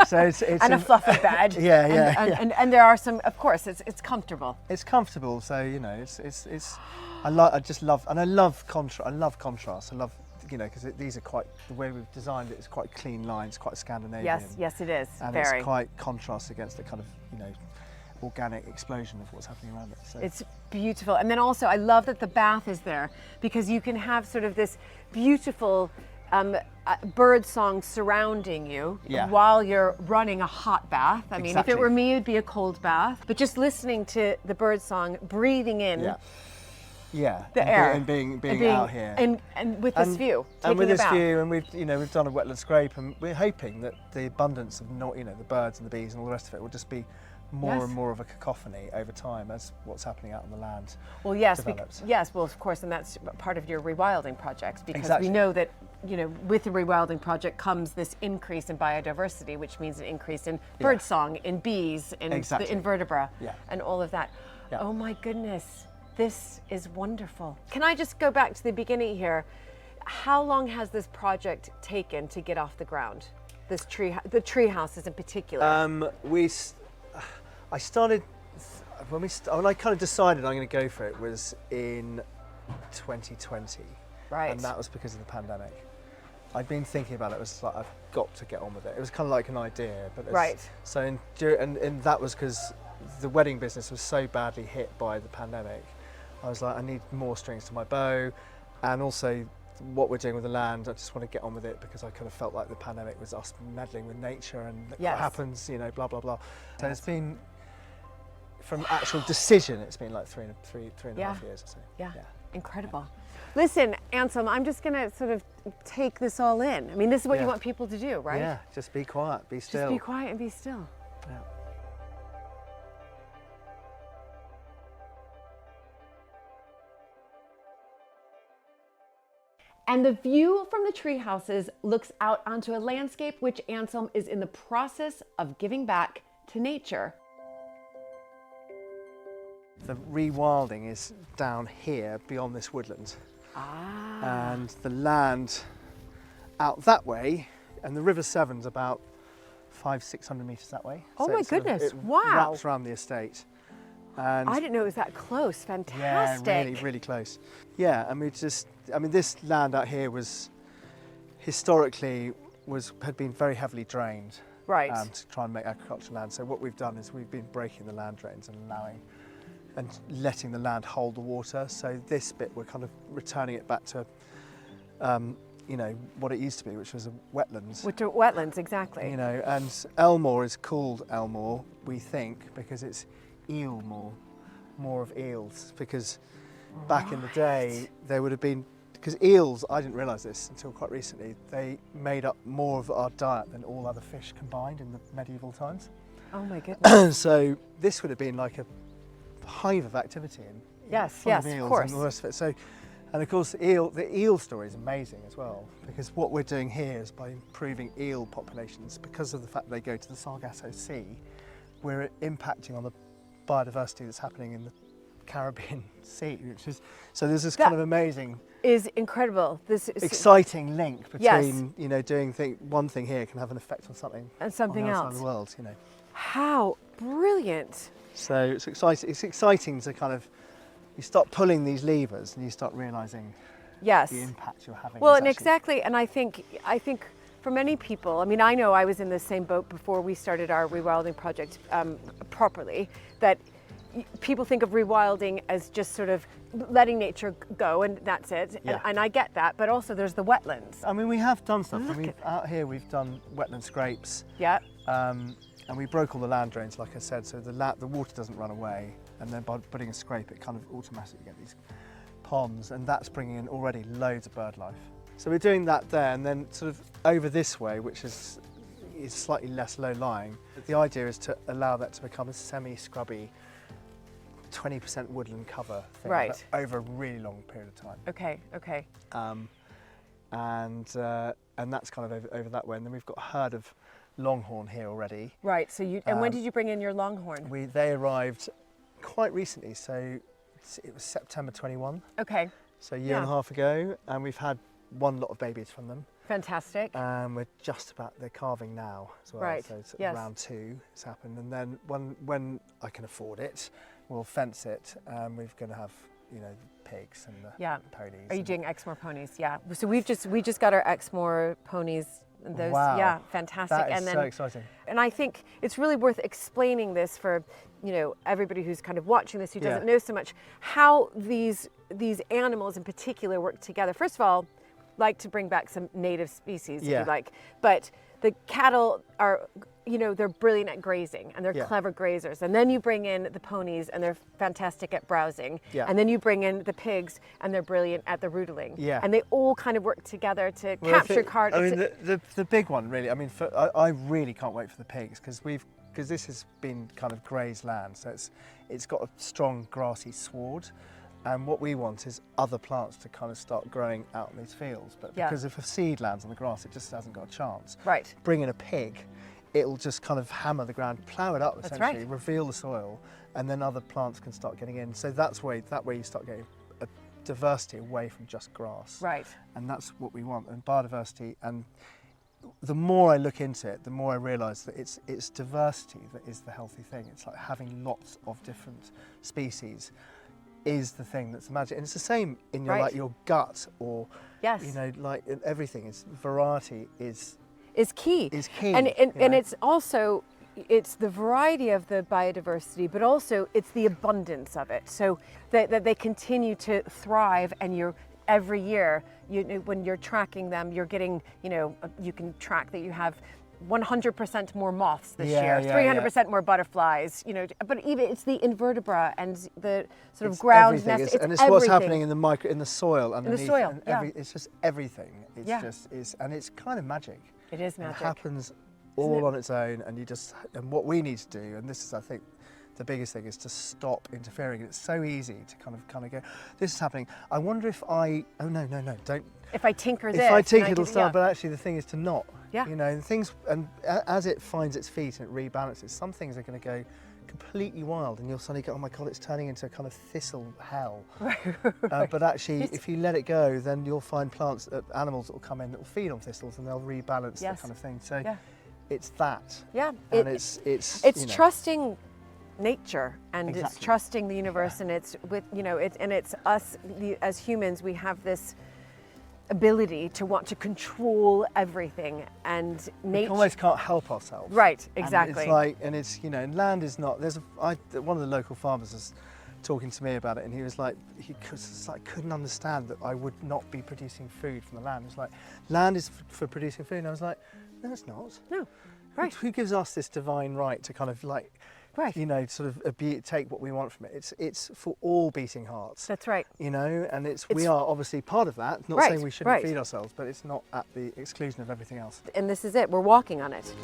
S6: So it's
S1: And a fluffy bed.
S6: Yeah.
S1: And there are some. Of course, it's comfortable.
S6: It's comfortable. So you know, I just love, and I love contrast. I love contrast. I love, you know, because these are quite, the way we've designed it is quite clean lines, quite Scandinavian.
S1: Yes, it is.
S6: And
S1: Very.
S6: it's quite contrast against the kind of, you know, organic explosion of what's happening around it. So
S1: It's beautiful. And then also, I love that the bath is there because you can have sort of this beautiful bird song surrounding you
S6: Yeah.
S1: while you're running a hot bath. I mean, if
S6: Exactly.
S1: it were me, it'd be a cold bath. But just listening to the bird song, breathing in
S6: yeah,
S1: the
S6: and
S1: air,
S6: being
S1: and
S6: out here,
S1: and with this view,
S6: and with
S1: taking a
S6: this
S1: bath.
S6: view, and we've done a wetland scrape, and we're hoping that the abundance of the birds and the bees and all the rest of it will just be more
S1: Yes.
S6: and more of a cacophony over time as what's happening out on the land.
S1: Well, yes,
S6: develops.
S1: yes. Well, of course, and that's part of your rewilding projects because
S6: Exactly.
S1: we know that, you know, with the rewilding project comes this increase in biodiversity, which means an increase in birdsong, in bees, in
S6: Exactly.
S1: the invertebrate,
S6: Yeah.
S1: and all of that.
S6: Yeah.
S1: Oh my goodness, this is wonderful. Can I just go back to the beginning here? How long has this project taken to get off the ground? The tree houses in particular.
S6: I started when I kind of decided I'm going to go for it was in 2020,
S1: Right.
S6: And that was because of the pandemic. I'd been thinking about it. It was like I've got to get on with it. It was kind of like an idea, but
S1: Right.
S6: So and that was because the wedding business was so badly hit by the pandemic. I was like, I need more strings to my bow, and also what we're doing with the land, I just want to get on with it because I kind of felt like the pandemic was us meddling with nature and look
S1: Yes.
S6: what happens, you know, blah blah blah. So it's been, from actual decision, it's been like three and a half years or so.
S1: Yeah. Incredible. Listen, Anselm, I'm just going to sort of take this all in. I mean, this is what you
S6: Yeah.
S1: want people to do, right?
S6: Yeah, just be quiet, be still.
S1: Just be quiet and be still.
S6: Yeah.
S1: And the view from the tree houses looks out onto a landscape which Anselm is in the process of giving back to nature.
S6: The rewilding is down here beyond this woodland.
S1: Ah.
S6: And the land out that way, and the River Severn's about 500-600 metres that way.
S1: Oh my
S6: it sort of-
S1: goodness,
S6: it
S1: wow.
S6: wraps around the estate. And
S1: I didn't know it was that close. Fantastic.
S6: yeah, really, really close. Yeah, and this land out here was historically had been very heavily drained.
S1: Right.
S6: To try and make agricultural land. So what we've done is we've been breaking the land drains and letting the land hold the water. So this bit we're kind of returning it back to, you know, what it used to be, which was a wetlands.
S1: Which are wetlands, exactly.
S6: You know, and Elmore is called Elmore, we think, because it's eel more of eels, because back in the day there would have been, because eels, I didn't realise this until quite recently, they made up more of our diet than all other fish combined in the medieval times.
S2: Oh my goodness.
S6: So this would have been like a hive of activity and
S2: Yes,
S6: full
S2: yes,
S6: of
S2: of
S6: eels
S2: course.
S6: and all the rest of it. So, and of course the eel story is amazing as well, because what we're doing here is by improving eel populations, because of the fact they go to the Sargasso Sea, we're impacting on the biodiversity that's happening in the Caribbean Sea, which is, so there's this kind of amazing,
S2: Is incredible. This is
S6: exciting link between,
S2: Yes.
S6: you know, doing one thing here can have an effect on something
S2: and something
S6: on the outside
S2: else.
S6: of the world, you know.
S2: How brilliant.
S6: So it's exciting. It's exciting to kind of, you start pulling these levers and you start realising
S2: Yes.
S6: the impact you're having.
S2: Well,
S6: is
S2: and
S6: actually-
S2: exactly, and I think for many people, I mean, I know I was in the same boat before we started our rewilding project properly, that people think of rewilding as just sort of letting nature go and that's it,
S6: Yeah.
S2: and I get that, but also there's the wetlands.
S6: I mean, we have done stuff.
S2: Look
S6: I mean,
S2: at
S6: out here we've done wetland scrapes,
S2: Yeah,
S6: and we broke all the land drains, like I said, so the water doesn't run away. And then by putting a scrape, it kind of automatically get these ponds, and that's bringing in already loads of bird life. So we're doing that there, and then sort of over this way, which is slightly less low-lying. The idea is to allow that to become a semi-scrubby, 20% woodland cover thing,
S2: Right.
S6: but over a really long period of time.
S2: okay, okay.
S6: And that's kind of over that way. And then we've got a herd of longhorn here already.
S2: Right, so and when did you bring in your longhorn?
S6: They arrived quite recently, so it was September 21,
S2: Okay,
S6: so a year and a
S2: Yeah.
S6: half ago, and we've had one lot of babies from them.
S2: fantastic.
S6: And we're just about, they're calving now as well.
S2: Right,
S6: So it's
S2: yes.
S6: round 2 has happened. And then when I can afford it, we'll fence it, and we're going to have, you know, pigs and the
S2: Yeah.
S6: ponies.
S2: Are you
S6: and-
S2: doing Exmoor ponies? Yeah. So we just got our Exmoor ponies. Those,
S6: Wow.
S2: yeah, fantastic.
S6: That is
S2: and then,
S6: so exciting.
S2: And I think it's really worth explaining this for, you know, everybody who's kind of watching this who
S6: Yeah.
S2: doesn't know so much, how these animals in particular work together. First of all, like to bring back some native species, if
S6: Yeah.
S2: you like, but the cattle are, you know, they're brilliant at grazing and they're
S6: Yeah.
S2: clever grazers. And then you bring in the ponies and they're fantastic at browsing.
S6: Yeah.
S2: And then you bring in the pigs and they're brilliant at the roodling.
S6: Yeah.
S2: And they all kind of work together to
S6: Well, I
S2: capture
S6: think-
S2: card.
S6: I mean, the big one really. I mean, I really can't wait for the pigs, because this has been kind of grazed land, so it's got a strong grassy sward, and what we want is other plants to kind of start growing out in these fields. But
S2: Yeah.
S6: because if a seed lands on the grass, it just hasn't got a chance.
S2: Right.
S6: Bring in a pig, it'll just kind of hammer the ground, plough it up
S2: That's
S6: essentially,
S2: right.
S6: reveal the soil, and then other plants can start getting in. So that way you start getting a diversity away from just grass.
S2: Right.
S6: And that's what we want, and biodiversity. And the more I look into it, the more I realise that it's diversity that is the healthy thing. It's like having lots of different species is the thing that's the magic. And it's the same in your
S2: Right.
S6: like your gut, or
S2: Yes.
S6: you know, like in everything. It's variety is
S2: key.
S6: key.
S2: And
S6: you know?
S2: it's also, it's the variety of the biodiversity, but also it's the abundance of it. So that they continue to thrive, and you're every year, you know, when you're tracking them, you're getting, you know, you can track that you have 100% more moths this year, 300% more butterflies, you know, but even it's the invertebra and the sort of
S6: It's
S2: ground
S6: everything.
S2: nest.
S6: And it's
S2: everything.
S6: what's happening in the soil underneath.
S2: soil,
S6: and
S2: yeah.
S6: it's just everything. It's
S2: Yeah.
S6: just is, and it's kind of magic.
S2: It is
S6: It
S2: magic.
S6: happens all on its own, and what we need to do, and this is, I think, the biggest thing, is to stop interfering. It's so easy to kind of go, this is happening. I wonder if no, don't.
S2: If I tinker this,
S6: If I tinker,
S2: then
S6: it'll
S2: can-
S6: start.
S2: yeah.
S6: But actually, the thing is to not.
S2: Yeah.
S6: You know, and as it finds its feet and it rebalances, some things are going to go completely wild, and you'll suddenly go, oh my God, it's turning into a kind of thistle hell. But actually, if you let it go, then you'll find animals that will come in that will feed on thistles, and they'll rebalance
S2: Yes.
S6: that kind of thing. So
S2: Yeah.
S6: it's that.
S2: Yeah.
S6: And
S2: It's
S6: you know,
S2: trusting nature, and it's
S6: Exactly.
S2: trusting the universe, and it's with, you know, it's us as humans, we have this ability to want to control everything, and
S6: we
S2: nature.
S6: almost can't help ourselves.
S2: Right,
S6: And
S2: exactly.
S6: it's like, and it's, you know, land is not. One of the local farmers was talking to me about it, and he was like, couldn't understand that I would not be producing food from the land. It's like, land is for producing food, and I was like, no, it's not.
S2: No, right.
S6: Who gives us this divine right to kind of like,
S2: Right.
S6: you know, sort of take what we want from it? It's for all beating hearts.
S2: That's right.
S6: You know, and we are obviously part of that. Not
S2: Right,
S6: saying we shouldn't
S2: right.
S6: feed ourselves, but it's not at the exclusion of everything else.
S2: And this is it. We're walking on it.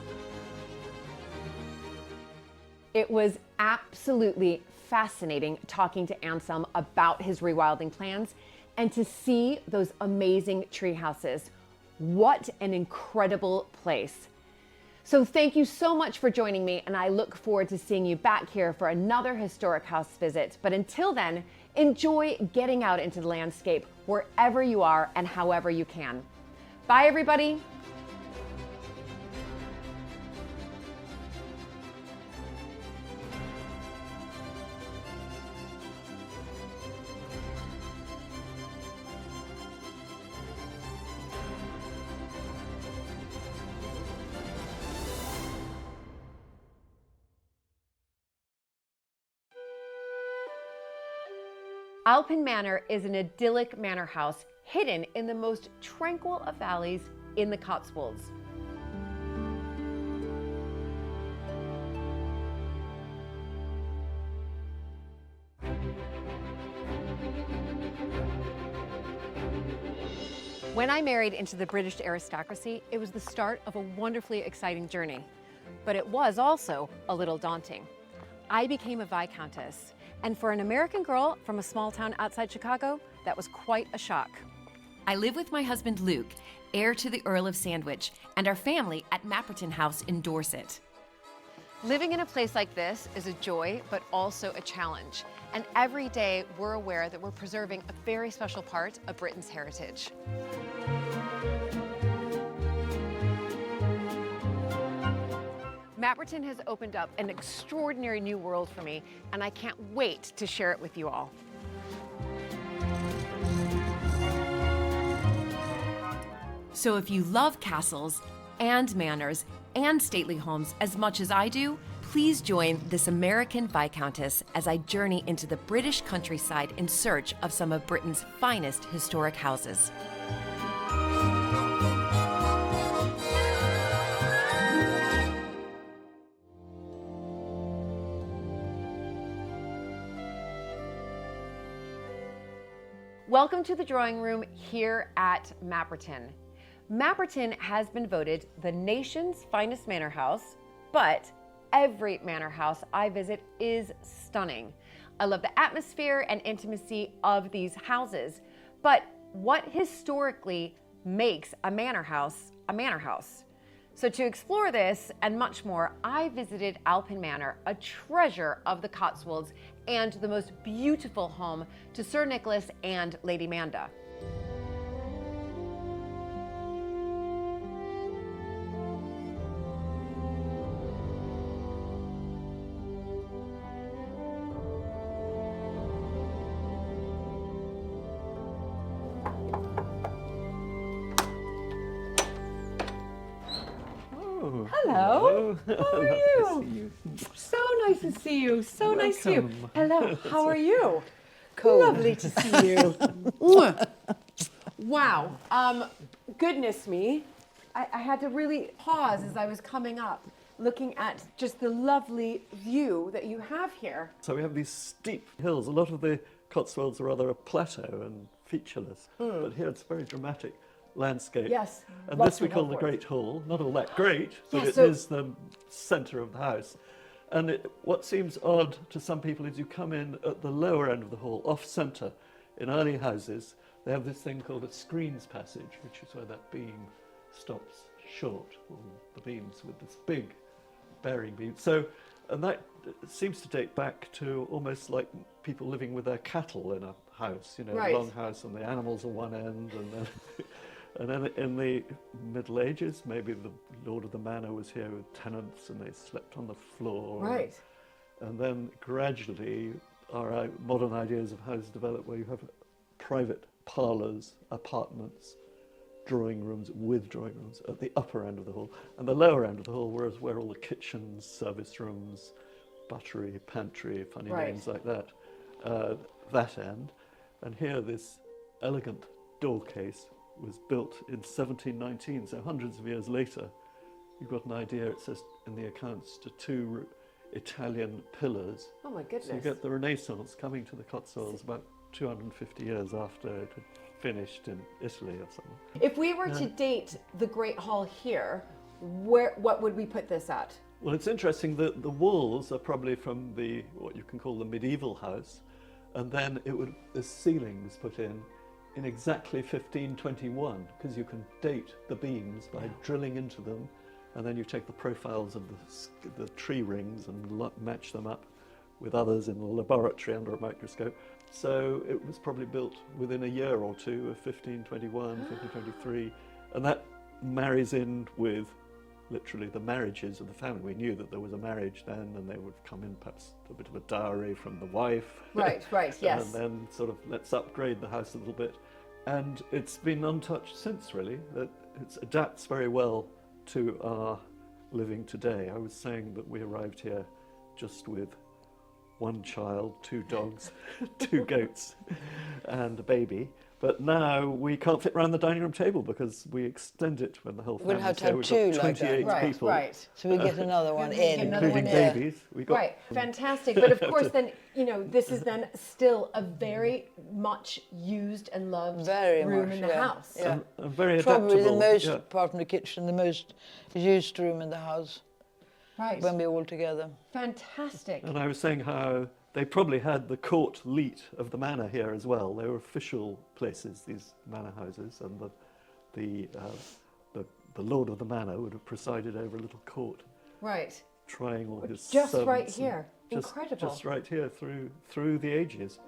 S1: It was absolutely fascinating talking to Anselm about his rewilding plans and to see those amazing tree houses. What an incredible place. So thank you so much for joining me, and I look forward to seeing you back here for another historic house visit. But until then, enjoy getting out into the landscape wherever you are and however you can. Bye, everybody. Owlpen Manor is an idyllic manor house hidden in the most tranquil of valleys in the Cotswolds.
S2: When I married into the British aristocracy, it was the start of a wonderfully exciting journey, but it was also a little daunting. I became a Viscountess, and for an American girl from a small town outside Chicago, that was quite a shock.
S3: I live with my husband Luke, heir to the Earl of Sandwich, and our family at Mapperton House in Dorset.
S2: Living in a place like this is a joy, but also a challenge. And every day we're aware that we're preserving a very special part of Britain's heritage. Mapperton has opened up an extraordinary new world for me, and I can't wait to share it with you all.
S3: So if you love castles and manors and stately homes as much as I do, please join this American Viscountess as I journey into the British countryside in search of some of Britain's finest historic houses.
S1: Welcome to the drawing room here at Mapperton. Mapperton has been voted the nation's finest manor house, but every manor house I visit is stunning. I love the atmosphere and intimacy of these houses, but what historically makes a manor house a manor house? So to explore this and much more, I visited Owlpen Manor, a treasure of the Cotswolds and the most beautiful home to Sir Nicholas and Lady Mander. Hello. How are you? So nice to see you. So nice to see you. Hello. How are you? Lovely to see you. Wow. Goodness me. I had to really pause as I was coming up, looking at just the lovely view that you have here.
S7: So we have these steep hills. A lot of the Cotswolds are rather a plateau and featureless, but here it's very dramatic landscape.
S1: Yes.
S7: And this we call the Great Hall. Not all that great, but
S1: Yes,
S7: it
S1: so-
S7: is the centre of the house. And what seems odd to some people is you come in at the lower end of the hall, off centre. In early houses, they have this thing called a screens passage, which is where that beam stops short, or the beams with this big bearing beam. So, and that seems to date back to almost like people living with their cattle in a house, you know,
S1: Right.
S7: a long house and the animals on one end, and then and then in the Middle Ages, maybe the lord of the manor was here with tenants and they slept on the floor.
S1: Right.
S7: And then gradually our modern ideas of houses develop where you have private parlours, apartments, drawing rooms with drawing rooms at the upper end of the hall. And the lower end of the hall was where all the kitchens, service rooms, buttery, pantry, funny
S1: Right.
S7: names like that, that end. And here this elegant door case was built in 1719, so hundreds of years later. You've got an idea, it says in the accounts, to two Italian pillars.
S1: Oh my goodness.
S7: So you get the Renaissance coming to the Cotswolds about 250 years after it had finished in Italy or something.
S1: If we were to date the Great Hall here, what would we put this at?
S7: Well, it's interesting that the walls are probably from what you can call the medieval house, and then the ceilings put in exactly 1521, because you can date the beams by drilling into them, and then you take the profiles of the tree rings and match them up with others in the laboratory under a microscope. So it was probably built within a year or two of 1521, 1523, and that marries in with literally the marriages of the family. We knew that there was a marriage then, and they would come in perhaps a bit of a dowry from the wife.
S1: Right, yes.
S7: And then sort of let's upgrade the house a little bit. And it's been untouched since, really. That it adapts very well to our living today. I was saying that we arrived here just with one child, 2 dogs, 2 goats, and a baby. But now we can't fit around the dining room table because we extend it when the whole
S8: We'll
S7: family's
S8: have to
S7: here.
S8: have
S7: We've
S8: 2
S7: got
S8: like
S7: 28
S8: that.
S7: people.
S1: Right.
S8: So we get another one in.
S7: Including
S8: Yeah.
S7: babies. We got
S1: Right, fantastic. But of course, then, this is then still a very much used and loved
S8: Very
S1: room
S8: much,
S1: in the
S8: yeah.
S1: house.
S8: Yeah.
S7: and very adaptable.
S8: Probably the most,
S7: yeah.
S8: apart from the kitchen, the most used room in the house
S1: Right.
S8: when we're all together.
S1: Fantastic.
S7: And I was saying how they probably had the court leet of the manor here as well. They were official places, these manor houses, and the lord of the manor would have presided over a little court,
S1: Right.
S7: trying all his
S1: Just
S7: servants
S1: right
S7: and
S1: here.
S7: just,
S1: Incredible.
S7: Just right here through the ages.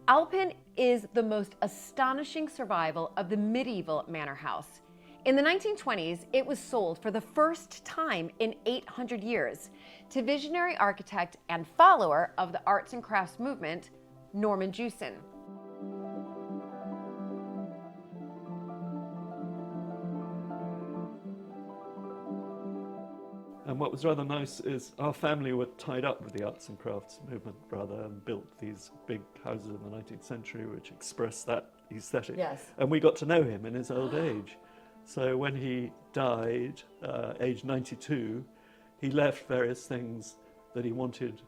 S2: Owlpen is the most astonishing survival of the medieval manor house. In the 1920s, it was sold for the first time in 800 years to visionary architect and follower of the arts and crafts movement, Norman Jewson.
S7: And what was rather nice is our family were tied up with the arts and crafts movement rather, and built these big houses in the 19th century which expressed that aesthetic.
S1: Yes.
S7: And we got to know him in his old age. So when he died, aged 92, he left various things that he wanted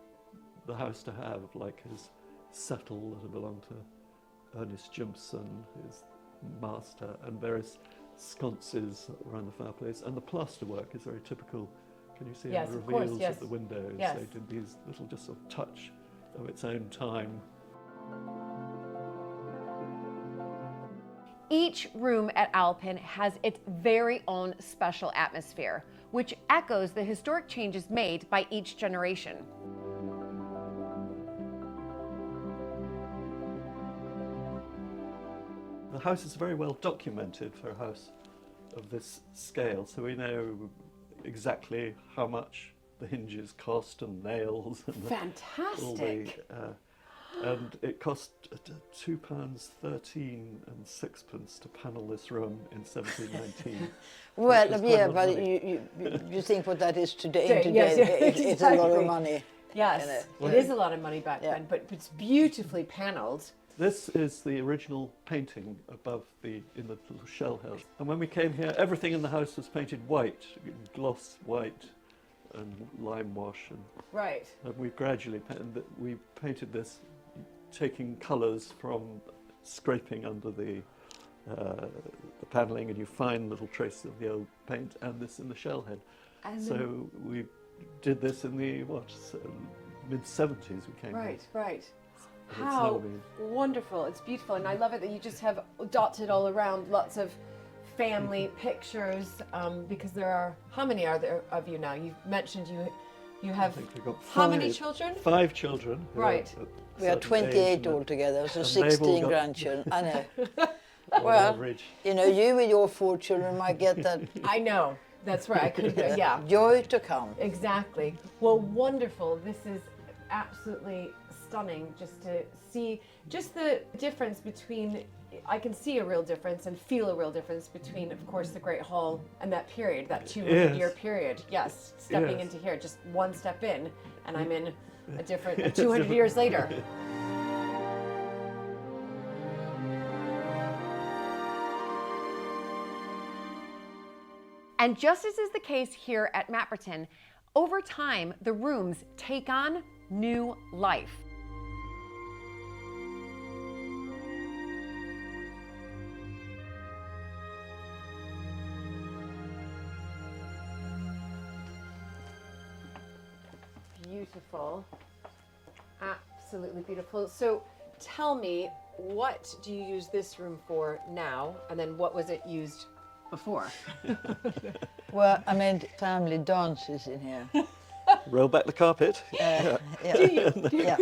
S7: the house to have, like his settle that had belonged to Ernest Jimson, his master, and various sconces around the fireplace. And the plasterwork is very typical. Can you see
S1: Yes,
S7: the
S1: of course,
S7: reveals
S1: yes.
S7: of the windows?
S1: Yes.
S7: They did these little just sort of touch of its own time.
S2: Each room at Owlpen has its very own special atmosphere, which echoes the historic changes made by each generation.
S7: The house is very well documented for a house of this scale, so we know exactly how much the hinges cost and nails and
S1: Fantastic.
S7: and it cost £2.13 and 6pence to panel this room in 1719.
S8: Well,
S7: which was quite a
S8: yeah,
S7: lot of
S8: but
S7: money.
S8: you think what that is today?
S1: Yes,
S8: It's a lot
S1: exactly.
S8: of money.
S1: Yes,
S8: You know.
S1: it is a lot of money back
S8: Yeah.
S1: then, but it's beautifully panelled.
S7: This is the original painting above in the little shell house. And when we came here, everything in the house was painted white, gloss white and lime wash.
S1: Right.
S7: And we gradually painted this, taking colours from scraping under the panelling, and you find little traces of the old paint and this in the shell head.
S1: And
S7: So we did this in the mid-70s we came here.
S1: right.
S7: It's
S1: How
S7: never been-
S1: wonderful. It's beautiful. And I love it that you just have dotted all around lots of family pictures, because there are, how many are there of you now? You've mentioned you
S7: I
S1: have,
S7: think we've got
S1: how many
S7: 5
S1: children?
S7: 5 children. who are
S1: Right.
S7: at
S8: We are
S7: certain age,
S8: 28
S7: and
S8: altogether, so
S7: and they've all
S8: 16
S7: got-
S8: grandchildren. I know.
S7: on
S8: Well,
S7: average.
S8: you know, you with your 4 children might get that
S1: I know. That's right. I could, yeah.
S8: joy to come.
S1: Exactly. Well, wonderful. This is absolutely stunning just to see just the difference between, I can see a real difference and feel a real difference between, of course, the Great Hall and that period, that 200-year period. Yes, stepping
S7: Yes.
S1: into here, just one step in, and I'm in a different,
S7: It's
S1: 200
S7: different.
S1: years later.
S2: And just as is the case here at Mapperton, over time, the rooms take on new life. beautiful. Absolutely beautiful. So tell me, what do you use this room for now? And then what was it used before?
S8: Well, I mean, family dances in here.
S7: Roll back the carpet.
S8: Yeah, yeah,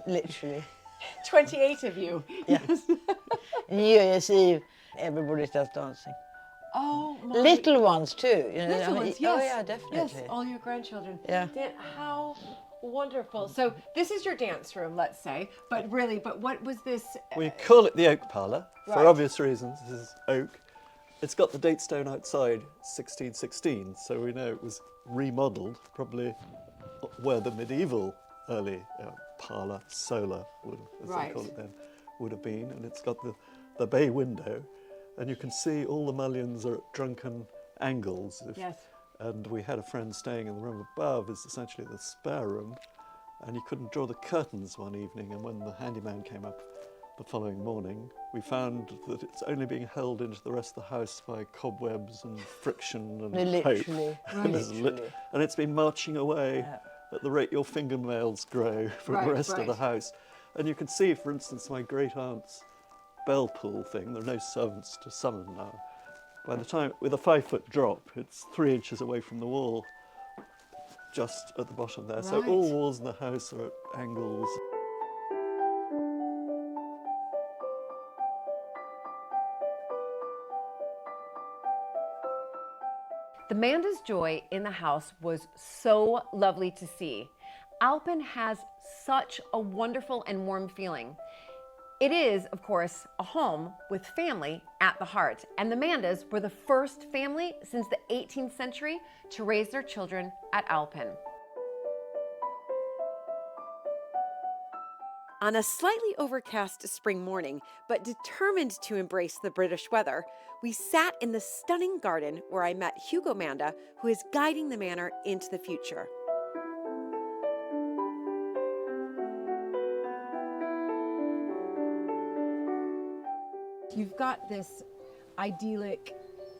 S8: literally.
S2: 28 of you.
S8: Yeah. New Year's Eve, everybody starts dancing.
S2: Oh my.
S8: Little ones too. You know,
S2: Little ones, yes.
S8: Oh yeah, definitely.
S2: Yes, all your grandchildren.
S8: Yeah.
S2: How wonderful. So this is your dance room, let's say, but what was this?
S7: We call it the oak parlour,
S2: Right.
S7: for obvious reasons. This is oak. It's got the date stone outside, 1616, so we know it was remodelled, probably where the medieval early parlour, solar, as
S2: Right.
S7: they call it then, would have been. And it's got the bay window, and you can see all the mullions are at drunken angles.
S2: Yes.
S7: And we had a friend staying in the room above, is essentially the spare room, and you couldn't draw the curtains one evening, and when the handyman came up the following morning, we found that it's only being held into the rest of the house by cobwebs and friction and
S8: Literally,
S7: hope.
S8: literally.
S7: And it's been marching away at the rate your fingernails grow from the rest of the house. And you can see, for instance, my great-aunt's bell pull thing. There are no servants to summon now. By the time, with a 5-foot drop, it's 3 inches away from the wall, just at the bottom there. So all walls in the house are at angles.
S1: The Mander's joy in the house was so lovely to see. Owlpen has such a wonderful and warm feeling. It is, of course, a home with family at the heart, and the Manders were the first family since the 18th century to raise their children at Owlpen.
S2: On a slightly overcast spring morning, but determined to embrace the British weather, we sat in the stunning garden where I met Hugo Mander, who is guiding the manor into the future. You've got this idyllic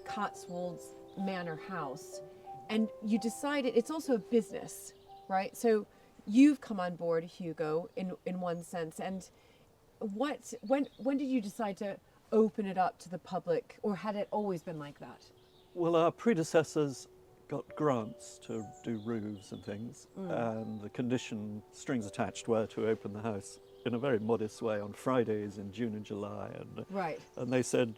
S2: Cotswolds manor house, and you decided it's also a business, right? So you've come on board, Hugo, in one sense. And when did you decide to open it up to the public, or had it always been like that?
S7: Well, our predecessors got grants to do roofs and things, and the condition, strings attached, were to open the house in a very modest way on Fridays in June and July. And they said,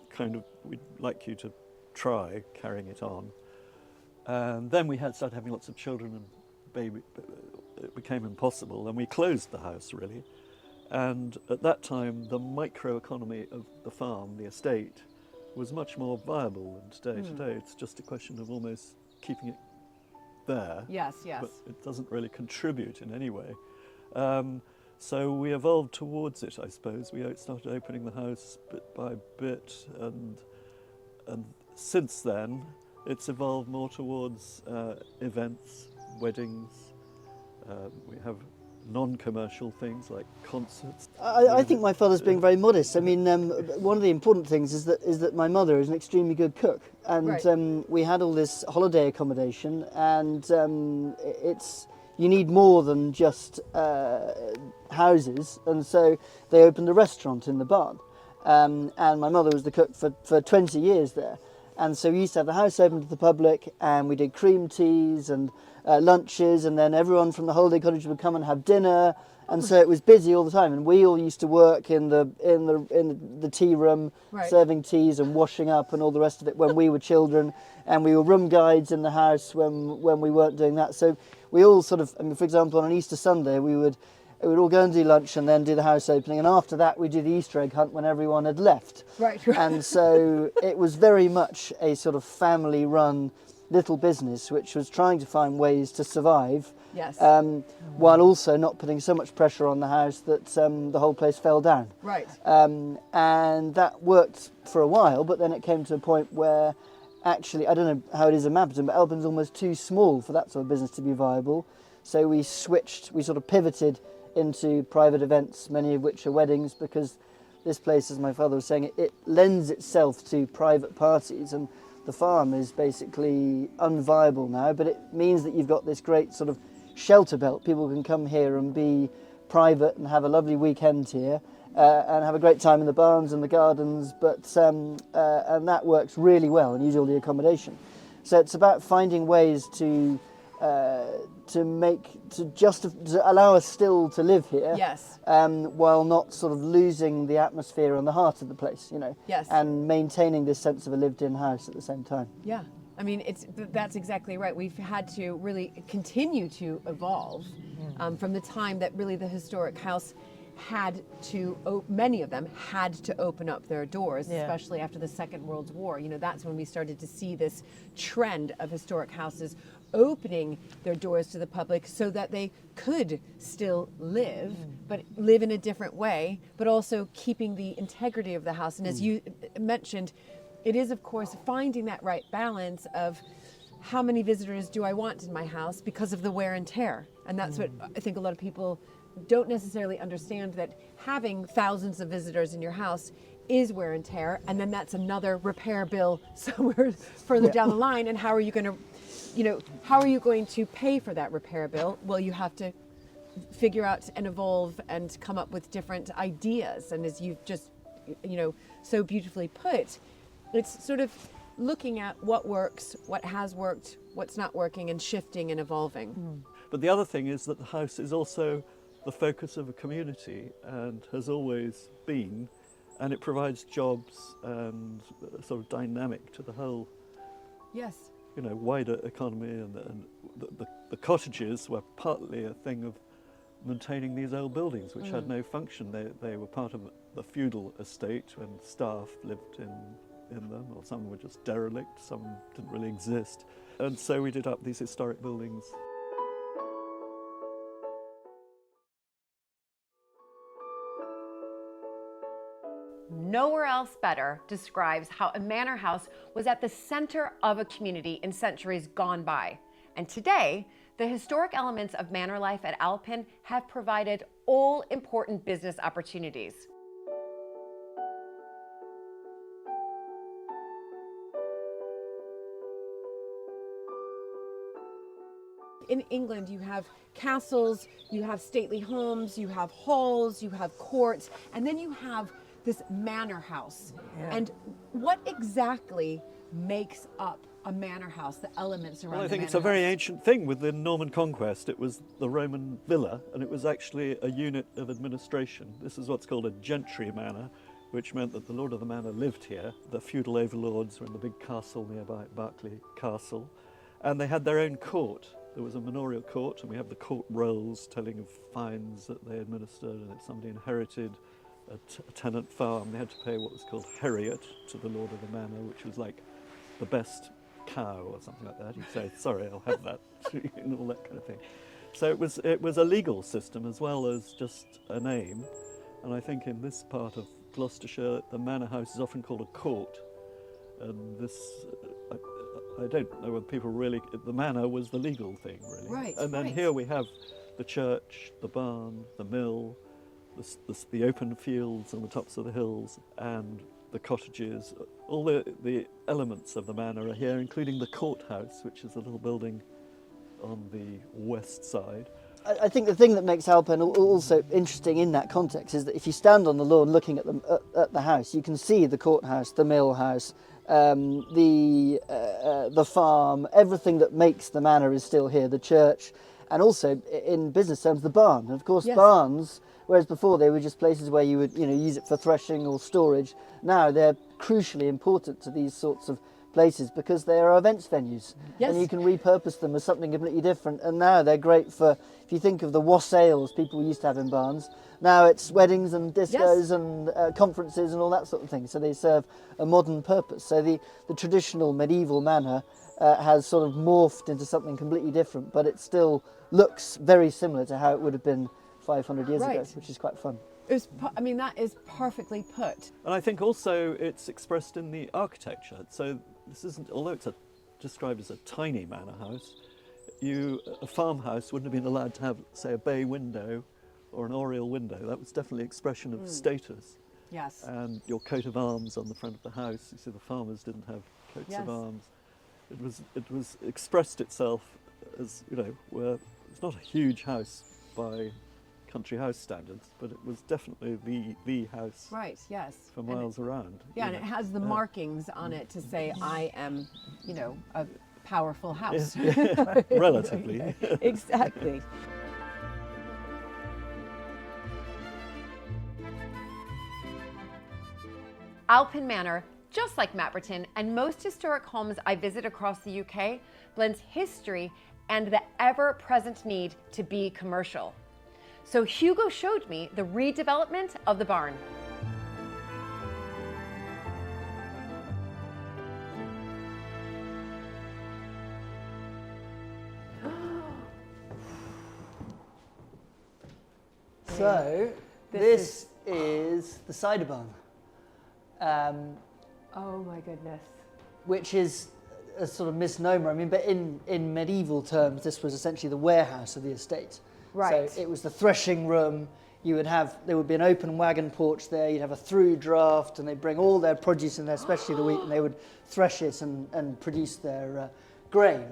S7: kind of, we'd like you to try carrying it on. And then we started having lots of children, and it became impossible, and we closed the house, really. And at that time, the microeconomy of the farm, the estate, was much more viable than today. Today, it's just a question of almost keeping it there.
S2: Yes.
S7: But it doesn't really contribute in any way. So we evolved towards it, I suppose. We started opening the house bit by bit, and since then, it's evolved more towards events, weddings. We have non-commercial things like concerts.
S9: I think my father's being very modest. I mean, one of the important things is that my mother is an extremely good cook, and we had all this holiday accommodation, and you need more than just houses, and so they opened a restaurant in the barn, and my mother was the cook for 20 years there. And so we used to have the house open to the public, and we did cream teas and lunches, and then everyone from the holiday cottage would come and have dinner, and so it was busy all the time. And we all used to work in the tea room, serving teas and washing up and all the rest of it when we were children, and we were room guides in the house when we weren't doing that. So we all sort of, I mean, for example, on an Easter Sunday, we would all go and do lunch and then do the house opening, and after that we do the Easter egg hunt when everyone had left. And so it was very much a sort of family-run little business which was trying to find ways to survive, while also not putting so much pressure on the house that the whole place fell down. And that worked for a while, but then it came to a point where actually, I don't know how it is in Mapperton, but Owlpen's almost too small for that sort of business to be viable. So we sort of pivoted into private events, many of which are weddings, because this place, as my father was saying, it lends itself to private parties, and the farm is basically unviable now, but it means that you've got this great sort of shelter belt. People can come here and be private and have a lovely weekend here and have a great time in the barns and the gardens, and that works really well and use all the accommodation. So it's about finding ways to allow us still to live here,
S2: Yes.
S9: While not sort of losing the atmosphere and the heart of the place,
S2: Yes.
S9: and maintaining this sense of a lived-in house at the same time.
S2: Yeah. I mean, that's exactly right. We've had to really continue to evolve from the time that really the historic house many of them had to open up their doors, especially after the Second World War. That's when we started to see this trend of historic houses opening their doors to the public so that they could still live, but live in a different way, but also keeping the integrity of the house. And as you mentioned, it is, of course, finding that right balance of how many visitors do I want in my house because of the wear and tear. And that's what I think a lot of people don't necessarily understand, that having thousands of visitors in your house is wear and tear, and then that's another repair bill somewhere further down the line. And how are you going to pay for that repair bill? Well, you have to figure out and evolve and come up with different ideas. And as you've just, so beautifully put, it's sort of looking at what works, what has worked, what's not working, and shifting and evolving.
S7: But the other thing is that the house is also the focus of a community and has always been, and it provides jobs and a sort of dynamic to the whole wider economy. And the cottages were partly a thing of maintaining these old buildings which had no function. They were part of the feudal estate when staff lived in them, or some were just derelict, some didn't really exist. And so we did up these historic buildings.
S1: Nowhere Else Better describes how a manor house was at the center of a community in centuries gone by. And today, the historic elements of manor life at Owlpen have provided all important business opportunities.
S2: In England, you have castles, you have stately homes, you have halls, you have courts, and then you have this manor house. And what exactly makes up a manor house, the elements around
S7: Well, I
S2: the
S7: think
S2: manor
S7: it's a very
S2: house?
S7: ancient thing. With the Norman conquest, it was the Roman villa, and it was actually a unit of administration. This is what's called a gentry manor, which meant that the lord of the manor lived here. The feudal overlords were in the big castle nearby, Berkeley Castle, and they had their own court. There was a manorial court, and we have the court rolls telling of fines that they administered, and if somebody inherited a tenant farm, they had to pay what was called heriot to the lord of the manor, which was like the best cow or something like that. He'd say, sorry, I'll have that, and all that kind of thing. So it was a legal system as well as just a name. And I think in this part of Gloucestershire, the manor house is often called a court. And this, I don't know whether people really, the manor was the legal thing, really.
S2: Right,
S7: and then here we have the church, the barn, the mill, the open fields on the tops of the hills, and the cottages. All the elements of the manor are here, including the courthouse, which is a little building on the west side.
S9: I think the thing that makes Owlpen also interesting in that context is that if you stand on the lawn looking at the house, you can see the courthouse, the mill house, the farm. Everything that makes the manor is still here. The church, and also in business terms, the barn. And of course, barns, whereas before they were just places where you would use it for threshing or storage. Now they're crucially important to these sorts of places because they are events venues, and you can repurpose them as something completely different. And now they're great for, if you think of the wassails people used to have in barns, now it's weddings and discos and conferences and all that sort of thing. So they serve a modern purpose. So the traditional medieval manor has sort of morphed into something completely different, but it still looks very similar to how it would have been 500 years ago, which is quite fun.
S2: That is perfectly put.
S7: And I think also it's expressed in the architecture. So this isn't, although it's described as a tiny manor house, a farmhouse wouldn't have been allowed to have, say, a bay window or an oriel window. That was definitely an expression of status.
S2: Yes.
S7: And your coat of arms on the front of the house. You see, the farmers didn't have coats of arms. It was expressed itself as, we're It's not a huge house by country house standards, but it was definitely the house
S2: Right, yes.
S7: for miles around.
S2: Yeah, and it has the markings on it to say, I am, you know, a powerful house.
S7: Relatively.
S2: Exactly.
S1: Owlpen Manor, just like Mapperton and most historic homes I visit across the UK, blends history and the ever-present need to be commercial. So Hugo showed me the redevelopment of the barn.
S9: So this is the cider barn,
S1: Oh my goodness.
S9: which is a sort of misnomer. I mean, but in medieval terms, this was essentially the warehouse of the estate.
S1: Right.
S9: So it was the threshing room. There would be an open wagon porch there. You'd have a through draft, and they'd bring all their produce in there, especially the wheat, and they would thresh it and produce their grain.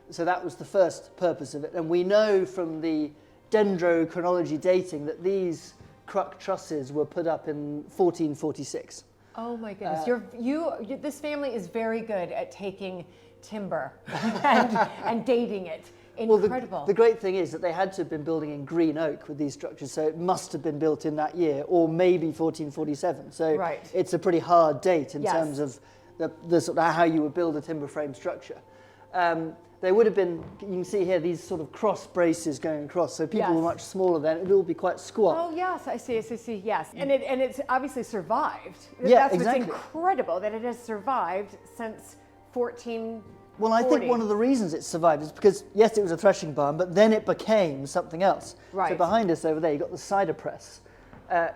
S9: So that was the first purpose of it. And we know from the dendrochronology dating that these cruck trusses were put up in 1446.
S1: Oh my goodness. This family is very good at taking timber and dating it. Incredible.
S9: Well, the great thing is that they had to have been building in green oak with these structures, so it must have been built in that year, or maybe 1447. So
S1: right.
S9: It's a pretty hard date in
S1: Yes.
S9: terms of the sort of how you would build a timber frame structure. There would have been, you can see here, these sort of cross braces going across, so people
S1: Yes.
S9: were much smaller then. It would all be quite squat.
S1: Oh yes, I see, yes. And it's obviously survived.
S9: Yeah,
S1: That's
S9: exactly.
S1: what's incredible, that it has survived since 1440.
S9: Well, I think one of the reasons it survived is because, yes, it was a threshing barn, but then it became something else.
S1: Right.
S9: So behind us over there, you've got the cider press,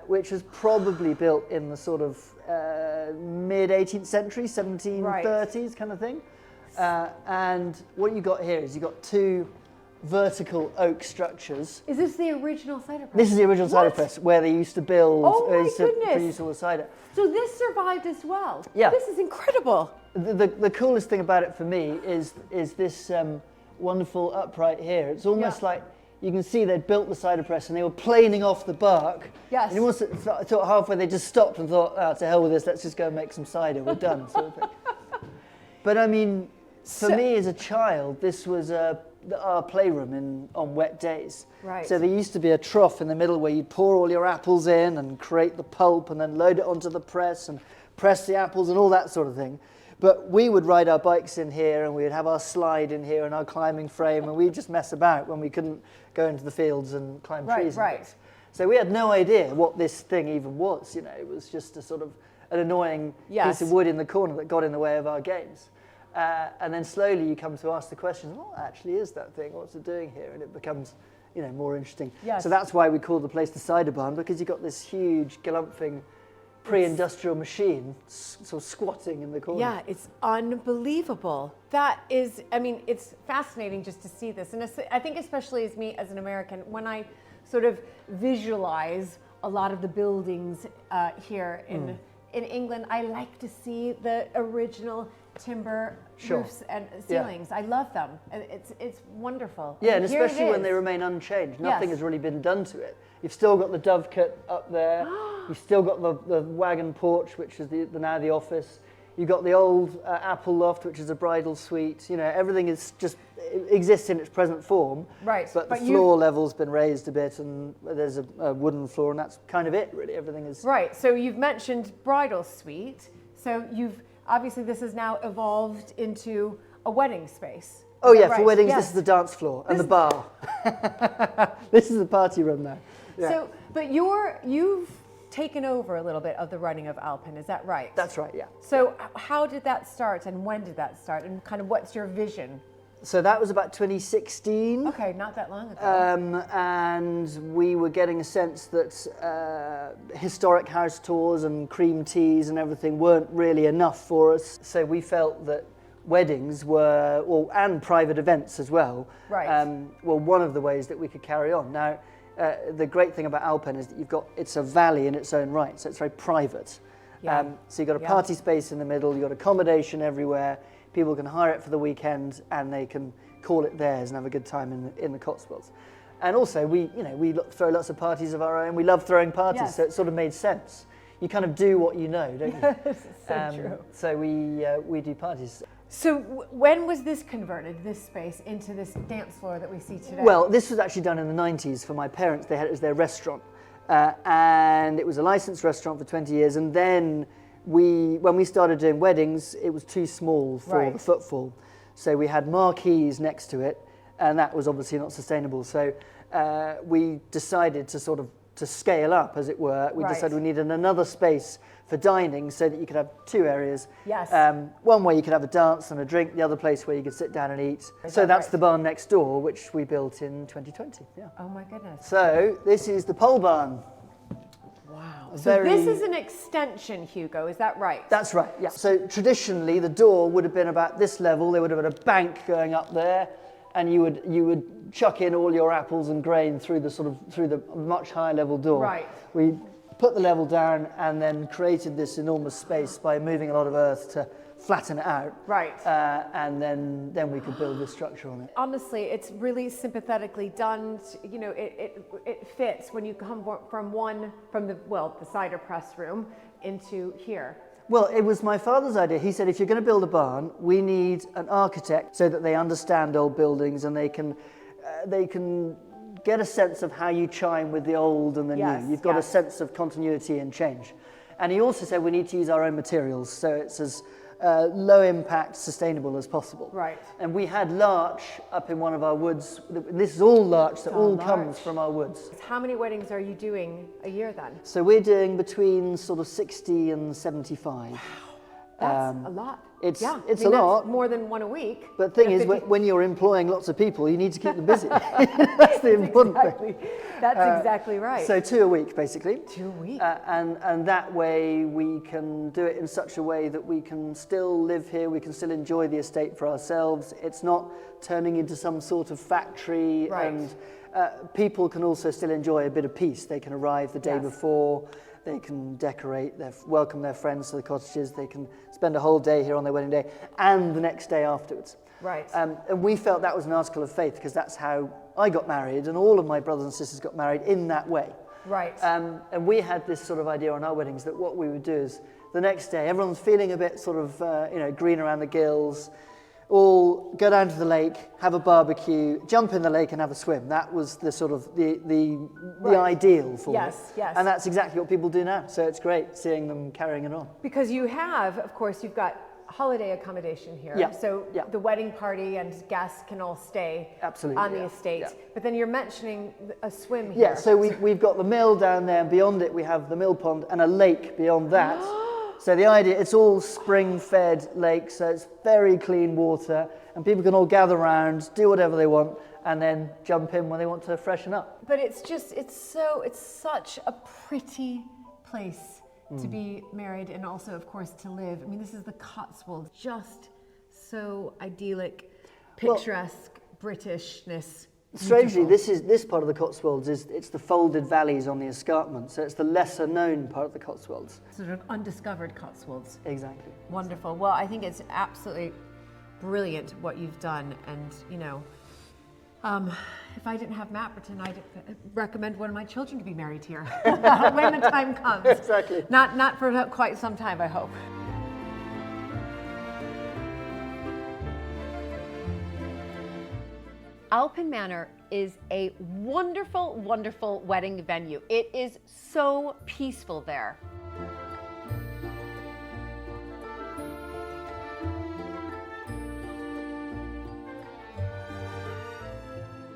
S9: which was probably built in the sort of mid-18th century, 1730s kind of thing. And what you got here is you've got two vertical oak structures.
S1: Is this the original cider press?
S9: This is the original cider press where they used to build,
S1: Oh my
S9: used to
S1: goodness.
S9: produce all the cider.
S1: So this survived as well.
S9: Yeah.
S1: This is incredible.
S9: The coolest thing about it for me is this wonderful upright here. It's almost like you can see they'd built the cider press and they were planing off the bark.
S1: Yes.
S9: And almost thought halfway they just stopped and thought, to hell with this, let's just go and make some cider, we're done, sort of thing. But I mean, for me as a child, this was our playroom on wet days.
S1: Right.
S9: So there used to be a trough in the middle where you'd pour all your apples in and create the pulp and then load it onto the press and press the apples and all that sort of thing. But we would ride our bikes in here and we'd have our slide in here and our climbing frame and we'd just mess about when we couldn't go into the fields and climb trees.
S1: Right.
S9: So we had no idea what this thing even was. You know, it was just a sort of an annoying piece of wood in the corner that got in the way of our games. And then slowly you come to ask the question, what actually is that thing? What's it doing here? And it becomes, more interesting.
S1: Yes.
S9: So that's why we call the place the cider barn, because you've got this huge galumphing pre-industrial machine sort of squatting in the corner.
S1: Yeah, it's unbelievable. That is, I mean, it's fascinating just to see this. And I think especially as me as an American, when I sort of visualize a lot of the buildings here in England, I like to see the original timber roofs and ceilings. I love them. It's wonderful.
S9: Yeah, and especially when they remain unchanged. Nothing has really been done to it. You've still got the dovecote up there. You've still got the wagon porch, which is now the office. You've got the old apple loft, which is a bridal suite. Everything is just exists in its present form.
S1: Right.
S9: But the floor level's been raised a bit, and there's a wooden floor, and that's kind of it, really. Everything is
S1: right. So you've mentioned bridal suite. So obviously this has now evolved into a wedding space.
S9: Oh yeah,
S1: right?
S9: for weddings,
S1: Yes.
S9: this is the dance floor and the bar. This is the party room now. Yeah.
S1: So, but you've taken over a little bit of the running of Owlpen, is that right?
S9: That's right, yeah.
S1: So how did that start and when did that start and kind of what's your vision?
S9: So that was about 2016.
S1: Okay, not that long ago.
S9: And we were getting a sense that historic house tours and cream teas and everything weren't really enough for us. So we felt that weddings and private events as well, were one of the ways that we could carry on. Now, the great thing about Owlpen is that it's a valley in its own right, so it's very private.
S1: Yeah.
S9: So you've got a party space in the middle, you've got accommodation everywhere, people can hire it for the weekend and they can call it theirs and have a good time in the Cotswolds. And also, we throw lots of parties of our own. We love throwing parties, so it sort of made sense. You kind of do what you know, don't you?
S1: This is so true.
S9: So we do parties.
S1: So when was this converted, this space, into this dance floor that we see today?
S9: Well, this was actually done in the 90s for my parents. They had it as their restaurant. And it was a licensed restaurant for 20 years. And then when we started doing weddings, it was too small for the footfall. So we had marquees next to it, and that was obviously not sustainable. So we decided to scale up, as it were. We decided we needed another space for dining so that you could have two areas.
S1: Yes.
S9: One where you could have a dance and a drink, the other place where you could sit down and eat. So that's the barn next door, which we built in 2020. Yeah.
S1: Oh my goodness.
S9: So this is the pole barn.
S1: Wow. So this is an extension, Hugo, is that right?
S9: That's right, yeah. So traditionally the door would have been about this level. There would have been a bank going up there, and you would chuck in all your apples and grain through the much higher level door.
S1: Right.
S9: We put the level down and then created this enormous space by moving a lot of earth to flatten it out.
S1: Right.
S9: And then we could build this structure on it.
S1: Honestly, it's really sympathetically done. You know, it fits when you come from the cider press room into here.
S9: Well, it was my father's idea. He said, if you're going to build a barn, we need an architect so that they understand old buildings and they can get a sense of how you chime with the old and the new. You've got a sense of continuity and change. And he also said we need to use our own materials, so it's as low impact, sustainable as possible.
S1: Right.
S9: And we had larch up in one of our woods. This is all larch that all comes from our woods.
S1: How many weddings are you doing a year then?
S9: So we're doing between sort of 60 and 75. Wow.
S1: That's a lot.
S9: It's a
S1: that's
S9: lot.
S1: More than one a week.
S9: But the thing is, when you're employing lots of people, you need to keep them busy. That's the important thing.
S1: That's exactly right.
S9: So 2 a week, basically.
S1: 2 a week.
S9: And that way we can do it in such a way that we can still live here, we can still enjoy the estate for ourselves. It's not turning into some sort of factory.
S1: Right.
S9: And people can also still enjoy a bit of peace. They can arrive the day before. They can decorate, welcome their friends to the cottages. They can spend a whole day here on their wedding day and the next day afterwards.
S1: Right.
S9: And we felt that was an article of faith because that's how I got married and all of my brothers and sisters got married in that way.
S1: Right.
S9: And we had this sort of idea on our weddings that what we would do is the next day, everyone's feeling a bit sort of, green around the gills, all go down to the lake, have a barbecue, jump in the lake and have a swim. That was the sort of the ideal for it.
S1: Yes.
S9: And that's exactly what people do now. So it's great seeing them carrying it on.
S1: Because you have, of course, you've got holiday accommodation here.
S9: Yeah.
S1: So the wedding party and guests can all stay on the estate. Yeah. But then you're mentioning a swim here.
S9: Yeah, so we've got the mill down there, and beyond it we have the mill pond and a lake beyond that. So the idea, it's all spring-fed lake, so it's very clean water, and people can all gather around, do whatever they want, and then jump in when they want to freshen up.
S1: But it's such a pretty place to be married and also, of course, to live. I mean, this is the Cotswolds, just so idyllic, picturesque Britishness.
S9: Strangely, this part of the Cotswolds it's the folded valleys on the escarpment, so it's the lesser known part of the Cotswolds.
S1: Sort of undiscovered Cotswolds.
S9: Exactly.
S1: Wonderful. Well, I think it's absolutely brilliant what you've done, and if I didn't have Mapperton, I'd recommend one of my children to be married here when the time comes.
S9: Exactly.
S1: Not for quite some time, I hope.
S2: Owlpen Manor is a wonderful, wonderful wedding venue. It is so peaceful there.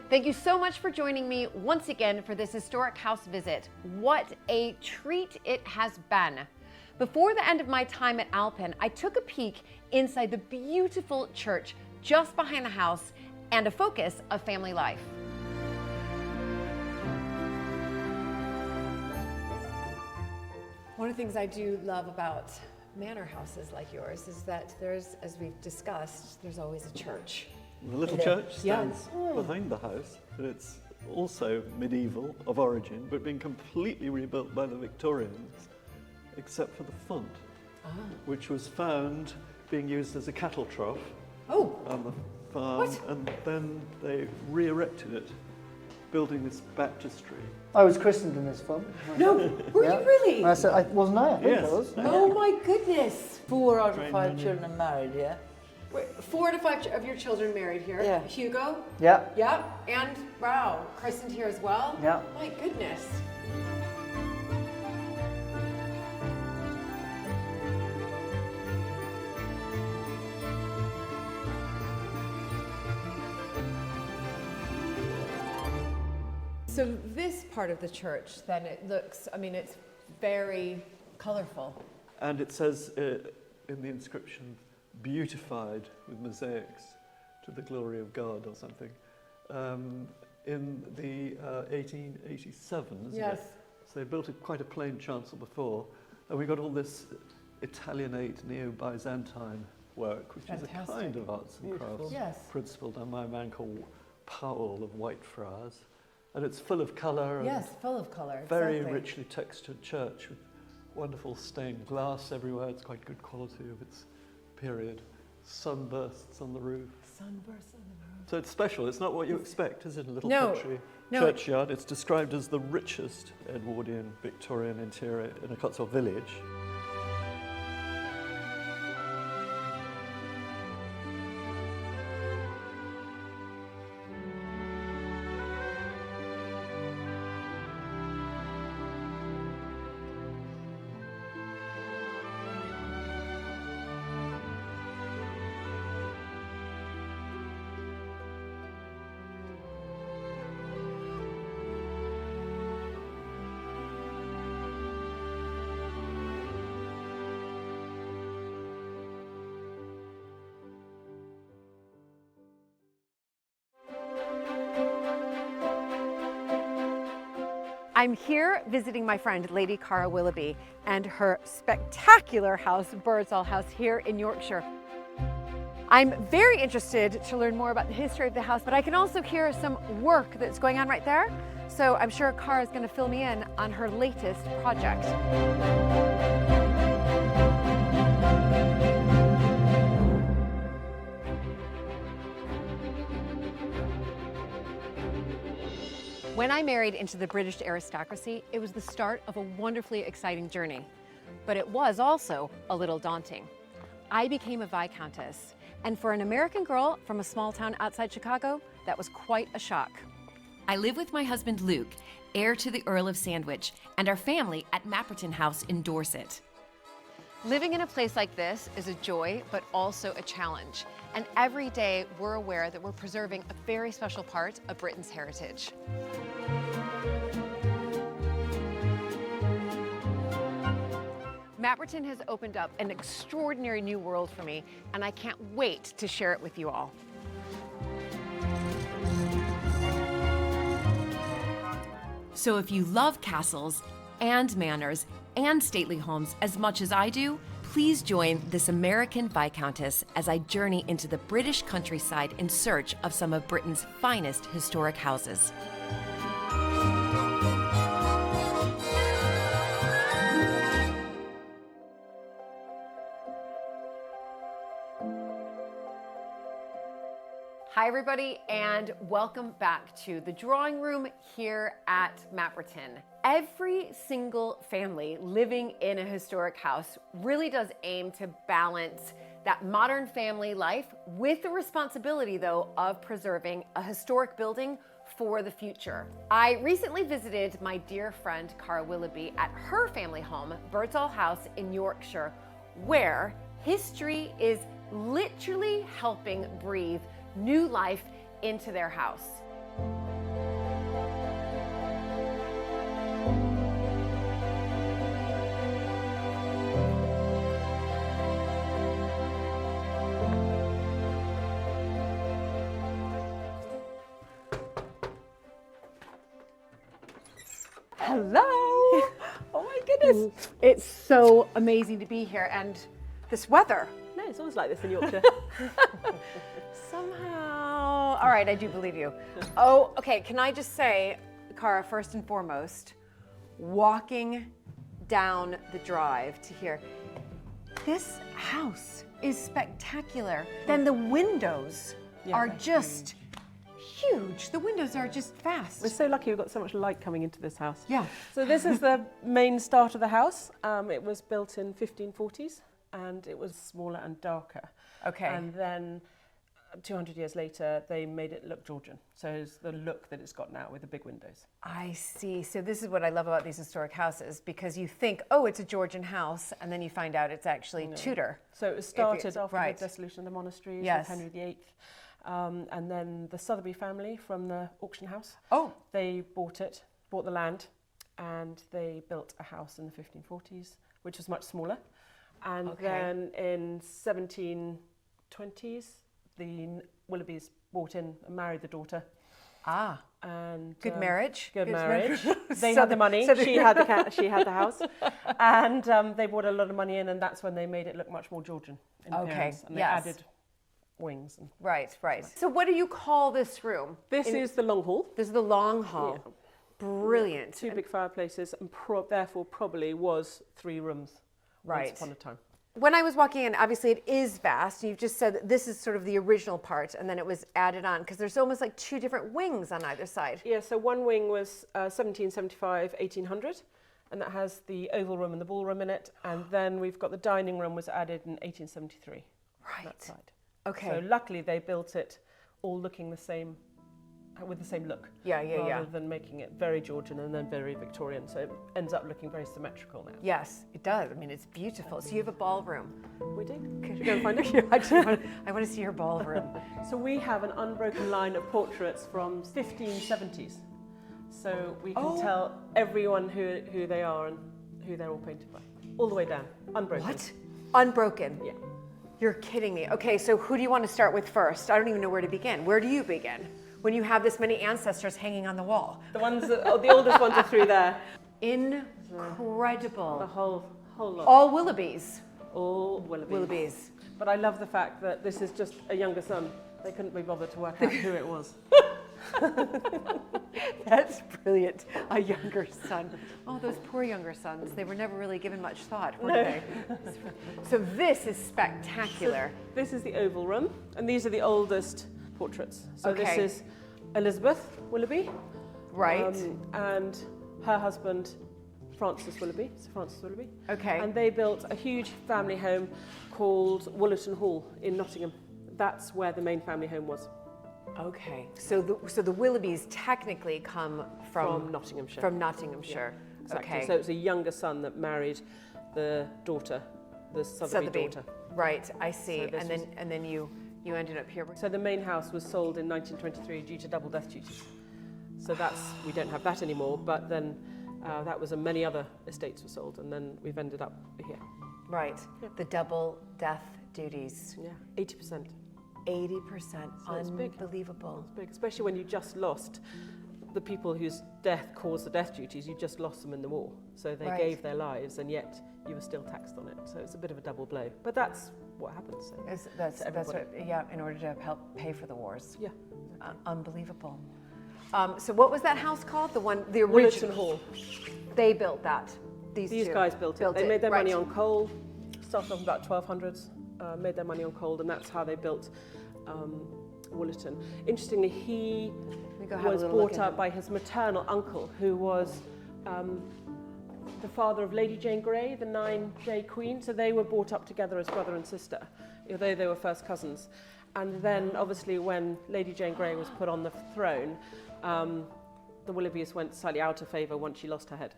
S2: Thank you so much for joining me once again for this historic house visit. What a treat it has been. Before the end of my time at Owlpen, I took a peek inside the beautiful church just behind the house and a focus of family life.
S1: One of the things I do love about manor houses like yours is that there's, as we've discussed, there's always a church.
S7: The little church stands behind the house, but it's also medieval of origin, but been completely rebuilt by the Victorians, except for the font, which was found being used as a cattle trough on the farm, and then they re-erected it, building this baptistry.
S9: I was christened in this farm.
S2: No, were you really?
S9: I said, wasn't I? I think
S7: Yes.
S9: I was.
S2: Oh my goodness.
S8: 4 out of 5 children are married, yeah?
S2: Wait, 4 out of 5 of your children married here.
S8: Yeah.
S2: Hugo?
S9: Yeah.
S2: Yeah. And wow, christened here as well?
S9: Yeah.
S2: My goodness. So this part of the church, then it looks, I mean, it's very colorful.
S7: And it says in the inscription, beautified with mosaics to the glory of God or something. In the 1887, isn't
S2: Yes.
S7: it? So they built quite a plain chancel before, and we got all this Italianate neo-Byzantine work, which is a
S2: Fantastic.
S7: kind of arts and crafts
S2: Yes.
S7: principle done by a man called Powell of Whitefriars. And it's full of colour and
S2: Yes, full of color.
S7: very
S2: exactly.
S7: richly textured church with wonderful stained glass everywhere. It's quite good quality of its period. Sunbursts on the roof.
S2: Sunburst on the road.
S7: So it's special. It's not what you expect, is it? A little
S2: No,
S7: country
S2: no.
S7: churchyard. It's described as the richest Edwardian Victorian interior in a Cotswold village.
S2: I'm here visiting my friend Lady Cara Willoughby and her spectacular house, Birdsall House, here in Yorkshire. I'm very interested to learn more about the history of the house, but I can also hear some work that's going on right there. So I'm sure Cara is going to fill me in on her latest project. When I married into the British aristocracy, it was the start of a wonderfully exciting journey. But it was also a little daunting. I became a Viscountess, and for an American girl from a small town outside Chicago, that was quite a shock.
S3: I live with my husband Luke, heir to the Earl of Sandwich, and our family at Mapperton House in Dorset.
S2: Living in a place like this is a joy, but also a challenge. And every day we're aware that we're preserving a very special part of Britain's heritage. Mapperton has opened up an extraordinary new world for me, and I can't wait to share it with you all.
S3: So if you love castles and manors and stately homes as much as I do, please join this American Viscountess as I journey into the British countryside in search of some of Britain's finest historic houses.
S2: Hi everybody, and welcome back to the drawing room here at Mapperton. Every single family living in a historic house really does aim to balance that modern family life with the responsibility, though, of preserving a historic building for the future. I recently visited my dear friend Cara Willoughby at her family home, Birdsall House in Yorkshire, where history is literally helping breathe new life into their house. Hello! Oh my goodness! It's so amazing to be here, and this weather.
S10: No, it's always like this in Yorkshire.
S2: Somehow. All right, I do believe you. Oh, okay. Can I just say, Cara, first and foremost, walking down the drive to here, this house is spectacular. Then the windows are just huge. The windows are just vast.
S10: We're so lucky we've got so much light coming into this house.
S2: Yeah.
S10: So this is the main start of the house. It was built in 1540s and it was smaller and darker.
S2: Okay.
S10: And then 200 years later, they made it look Georgian. So it's the look that it's got now with the big windows.
S2: I see. So this is what I love about these historic houses, because you think, oh, it's a Georgian house, and then you find out it's actually Tudor.
S10: So it was started after
S2: right.
S10: the dissolution of the monasteries
S2: Yes.
S10: with Henry VIII. And then the Sotheby family from the auction house, they bought the land, and they built a house in the 1540s, which was much smaller. And then in 1720s, the Willoughbys bought in and married the daughter.
S2: Ah,
S10: and
S2: good marriage.
S10: Good marriage. They had the money. She had the house, and they brought a lot of money in, and that's when they made it look much more Georgian in appearance. And they added wings. And
S2: right. So what do you call this room?
S10: This is the long hall.
S2: This is the long hall. Yeah. Brilliant.
S10: Two big fireplaces, and therefore probably was 3 rooms once upon a time.
S2: When I was walking in, obviously it is vast. You've just said that this is sort of the original part, and then it was added on, because there's almost like 2 different wings on either side.
S10: Yeah, so one wing was 1775, 1800, and that has the oval room and the ballroom in it. And then we've got the dining room was added in 1873.
S2: Right.
S10: That side.
S2: Okay.
S10: So luckily they built it all looking the same, with the same look. Rather than making it very Georgian and then very Victorian. So it ends up looking very symmetrical now.
S2: Yes, it does. I mean, it's beautiful. So you have a ballroom.
S10: We do. Could you go and find it?
S2: I want to see your ballroom.
S10: So we have an unbroken line of portraits from 1570s. So we can tell everyone who they are and who they're all painted by. All the way down. Unbroken.
S2: What? Unbroken?
S10: Yeah.
S2: You're kidding me. Okay, so who do you want to start with first? I don't even know where to begin. Where do you begin when you have this many ancestors hanging on the wall?
S10: The ones that, the oldest ones are through there.
S2: Incredible.
S10: The whole lot.
S2: All Willoughbys.
S10: All Willoughbys. But I love the fact that this is just a younger son. They couldn't be bothered to work out who it was.
S2: That's brilliant. A younger son. Oh, those poor younger sons. They were never really given much thought, were they? So this is spectacular.
S10: So this is the oval room, and these are the oldest portraits. So this is Elizabeth Willoughby.
S2: Right.
S10: And her husband, Francis Willoughby. Sir Francis Willoughby.
S2: Okay.
S10: And they built a huge family home called Woollerton Hall in Nottingham. That's where the main family home was.
S2: Okay. So the Willoughbys technically come from
S10: Nottinghamshire.
S2: From Nottinghamshire.
S10: Yeah, exactly.
S2: Okay.
S10: So it was a younger son that married the daughter, the Sotheby daughter.
S2: Right, I see.
S10: So
S2: and then you ended up here.
S10: So the main house was sold in 1923 due to double death duties. So we don't have that anymore, but then that was, and many other estates were sold, and then we've ended up here.
S2: Right, the double death duties.
S10: Yeah, 80%.
S2: 80%,
S10: so
S2: unbelievable.
S10: It's big, especially when you just lost the people whose death caused the death duties, you just lost them in the war. So they gave their lives, and yet you were still taxed on it. So it's a bit of a double blow. But that's what happens. So
S2: that's what, in order to help pay for the wars.
S10: Yeah.
S2: Exactly. Unbelievable. So what was that house called? The original
S10: Hall.
S2: They built that. These
S10: guys built it. They made their money on coal. Started off about 1200s. Made their money on coal, and that's how they built Woollerton. Interestingly, he was brought up by his maternal uncle, who was the father of Lady Jane Grey, the 9-Day Queen. So they were brought up together as brother and sister, although they were first cousins. And then, obviously, when Lady Jane Grey was put on the throne, the Willoughbys went slightly out of favour once she lost her head.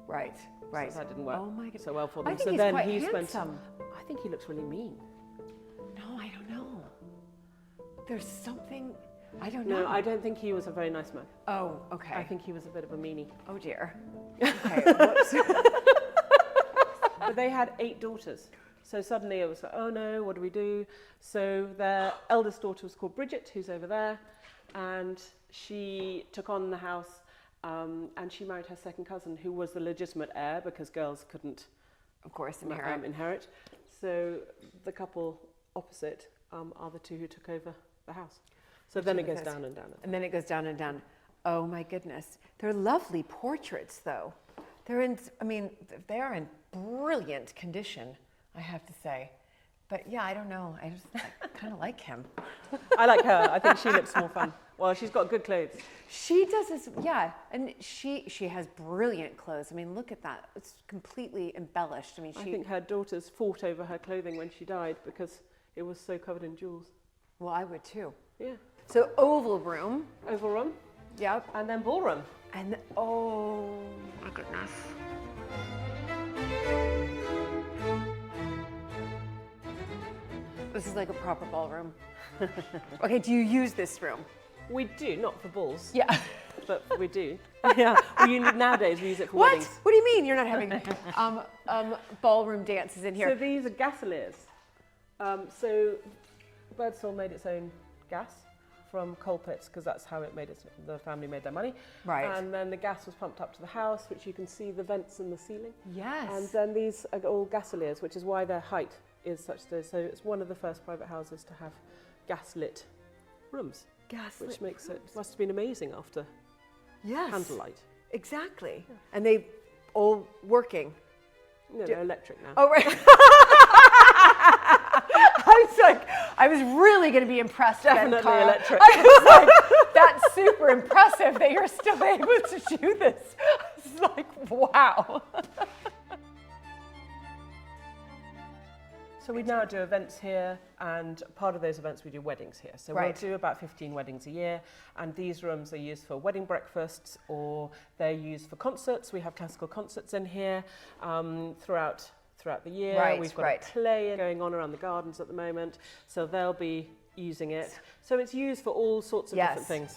S2: Right.
S10: So that didn't work so well for them.
S2: I think
S10: so
S2: he's
S10: then
S2: quite
S10: he
S2: handsome.
S10: I think he looks really mean.
S2: No, I don't know. There's something, I don't know.
S10: No, I don't think he was a very nice man.
S2: Oh, okay.
S10: I think he was a bit of a meanie.
S2: Oh dear. Okay, whoops.
S10: But they had 8 daughters. So suddenly it was like, oh no, what do we do? So their eldest daughter was called Bridget, who's over there, and she took on the house, and she married her second cousin, who was the legitimate heir, because girls couldn't,
S2: of course, inherit.
S10: So the couple opposite are the 2 who took over the house. So then it goes down and down.
S2: And then it goes down and down. Oh my goodness. They're lovely portraits, though. They're in brilliant condition, I have to say. But yeah, I don't know. I kind of like him.
S10: I like her. I think she looks more fun. Well, she's got good clothes.
S2: She does this, yeah. And she has brilliant clothes. I mean, look at that. It's completely embellished. I mean,
S10: I think her daughters fought over her clothing when she died because it was so covered in jewels.
S2: Well, I would too.
S10: Yeah.
S2: So oval room.
S10: Oval room.
S2: Yep.
S10: And then ballroom.
S2: And oh my goodness. This is like a proper ballroom. Okay, do you use this room?
S10: We do, not for balls.
S2: Yeah.
S10: But we do. Yeah. Nowadays we use it for
S2: What?
S10: weddings.
S2: What do you mean you're not having ballroom dances in here?
S10: So these are gasoliers. So Birdsall made its own gas from coal pits because that's how the family made their money.
S2: Right.
S10: And then the gas was pumped up to the house, which you can see the vents in the ceiling.
S2: Yes.
S10: And then these are all gasoliers, which is why their height is such this. So it's one of the first private houses to have gas-lit rooms.
S2: Gaslit
S10: which makes it must have been amazing after candlelight.
S2: Exactly. Yeah. And they all working.
S10: No, they're electric now.
S2: Oh, right. I was really going to be impressed.
S10: Definitely electric.
S2: I was like, that's super impressive that you're still able to do this. It's like, wow.
S10: So we now do events here, and part of those events we do weddings here. So we'll do about 15 weddings a year, and these rooms are used for wedding breakfasts, or they're used for concerts. We have classical concerts in here throughout the year. We've got a play going on around the gardens at the moment, so they'll be using it. So it's used for all sorts of different things.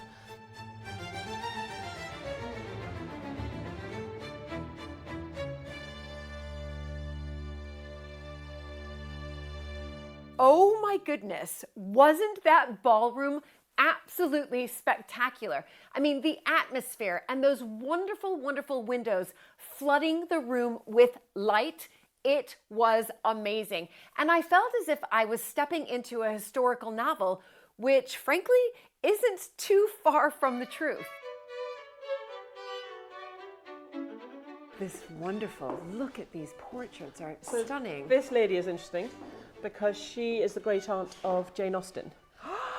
S2: Oh my goodness, wasn't that ballroom absolutely spectacular? I mean, the atmosphere and those wonderful, wonderful windows flooding the room with light, it was amazing. And I felt as if I was stepping into a historical novel, which frankly isn't too far from the truth. This wonderful, look at these portraits, are stunning.
S10: This lady is interesting because she is the great aunt of Jane Austen.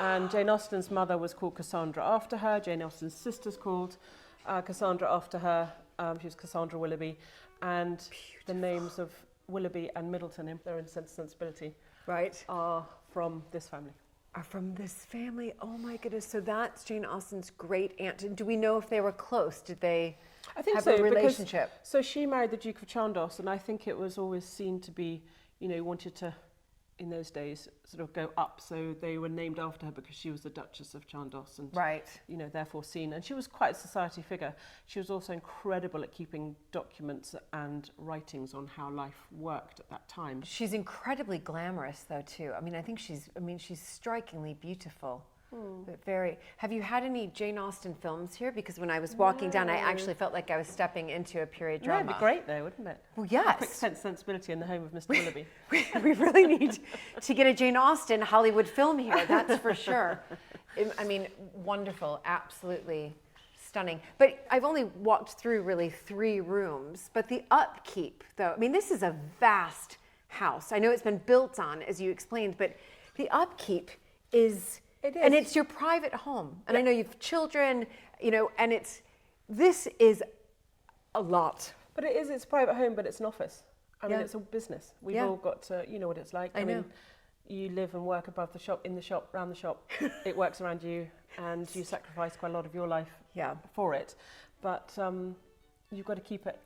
S10: And Jane Austen's mother was called Cassandra after her. Jane Austen's sister's called Cassandra after her. She was Cassandra Willoughby. And the names of Willoughby and Middleton, in their Sense and Sensibility, are from this family.
S2: Are from this family? Oh my goodness. So that's Jane Austen's great aunt. And do we know if they were close? Did they have a relationship?
S10: So she married the Duke of Chandos, and I think it was always seen to be, wanted to, in those days, sort of go up. So they were named after her because she was the Duchess of Chandos, and therefore seen. And she was quite a society figure. She was also incredible at keeping documents and writings on how life worked at that time.
S2: She's incredibly glamorous, though, too. I mean, I think she's strikingly beautiful. But very. Have you had any Jane Austen films here? Because when I was walking down, I actually felt like I was stepping into a period drama.
S10: It'd be great, though, wouldn't it?
S2: Well, yes.
S10: A quick Sense and Sensibility in the home of Mr. Willoughby.
S2: We really need to get a Jane Austen Hollywood film here. That's for sure. I mean, wonderful, absolutely stunning. But I've only walked through really 3 rooms. But the upkeep, though, I mean, this is a vast house. I know it's been built on, as you explained, but the upkeep is.
S10: It is.
S2: And it's your private home. And I know you have children, and this is a lot.
S10: But it's a private home, but it's an office. I mean, it's a business. We've all got to, you know what it's like.
S2: I know.
S10: Mean, you live and work above the shop, in the shop, around the shop. It works around you, and you sacrifice quite a lot of your life for it. But you've got to keep it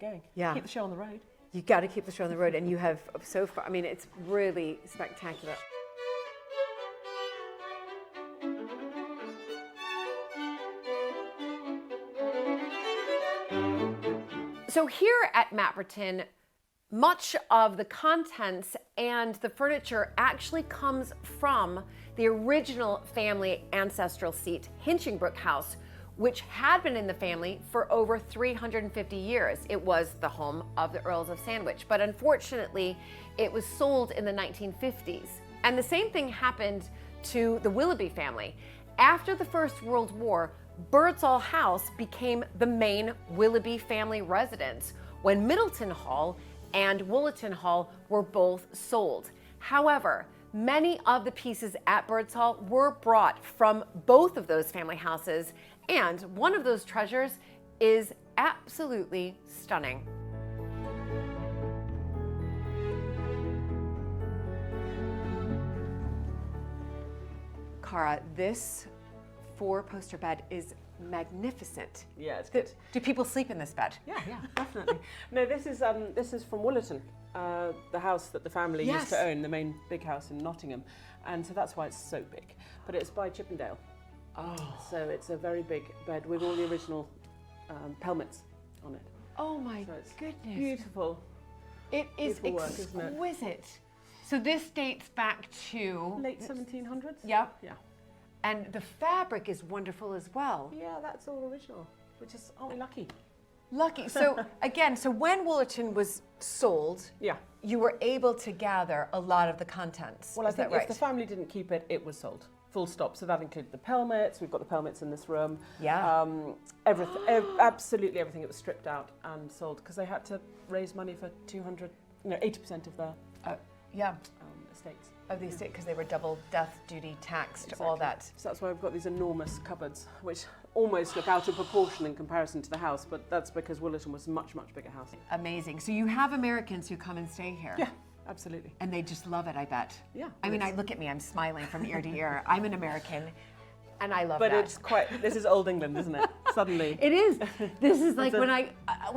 S10: going.
S2: Yeah.
S10: Keep the show on the road.
S2: You got to keep the show on the road, and you have so far. I mean, it's really spectacular. So here at Mapperton, much of the contents and the furniture actually comes from the original family ancestral seat, Hinchingbrooke House, which had been in the family for over 350 years. It was the home of the Earls of Sandwich, but unfortunately, it was sold in the 1950s. And the same thing happened to the Willoughby family. After the First World War, Birdsall House became the main Willoughby family residence when Middleton Hall and Woollerton Hall were both sold. However, many of the pieces at Birdsall were brought from both of those family houses, and one of those treasures is absolutely stunning. Cara, this 4-poster bed is magnificent.
S10: Yeah, it's good.
S2: Do people sleep in this bed?
S10: Yeah, definitely. No, this is from Woollerton, the house that the family used to own, the main big house in Nottingham, and so that's why it's so big. But it's by Chippendale. Oh. So it's a very big bed with all the original pelmets on it.
S2: Oh my
S10: so it's
S2: goodness.
S10: Beautiful.
S2: It is
S10: beautiful work, isn't it?
S2: Exquisite. So this dates back to...
S10: late 1700s?
S2: Yep.
S10: Yeah.
S2: And the fabric is wonderful as well.
S10: Yeah, that's all original, which is, aren't we lucky?
S2: Lucky. So again, so when Woollerton was sold, you were able to gather a lot of the contents.
S10: Well, I think if the family didn't keep it, it was sold. Full stop. So that included the pelmets. We've got the pelmets in this room.
S2: Yeah.
S10: Everything, absolutely everything. It was stripped out and sold because they had to raise money for 80% of their estates.
S2: Of the estate, because they were double death duty taxed, all that.
S10: So that's why we've got these enormous cupboards, which almost look out of proportion in comparison to the house, but that's because Woollerton was a much, much bigger house.
S2: Amazing. So you have Americans who come and stay here?
S10: Yeah, absolutely.
S2: And they just love it, I bet.
S10: Yeah.
S2: I mean, look at me, I'm smiling from ear to ear. I'm an American, and I love
S10: that.
S2: But
S10: it's quite, this is old England, isn't it? Suddenly.
S2: It is. This is like when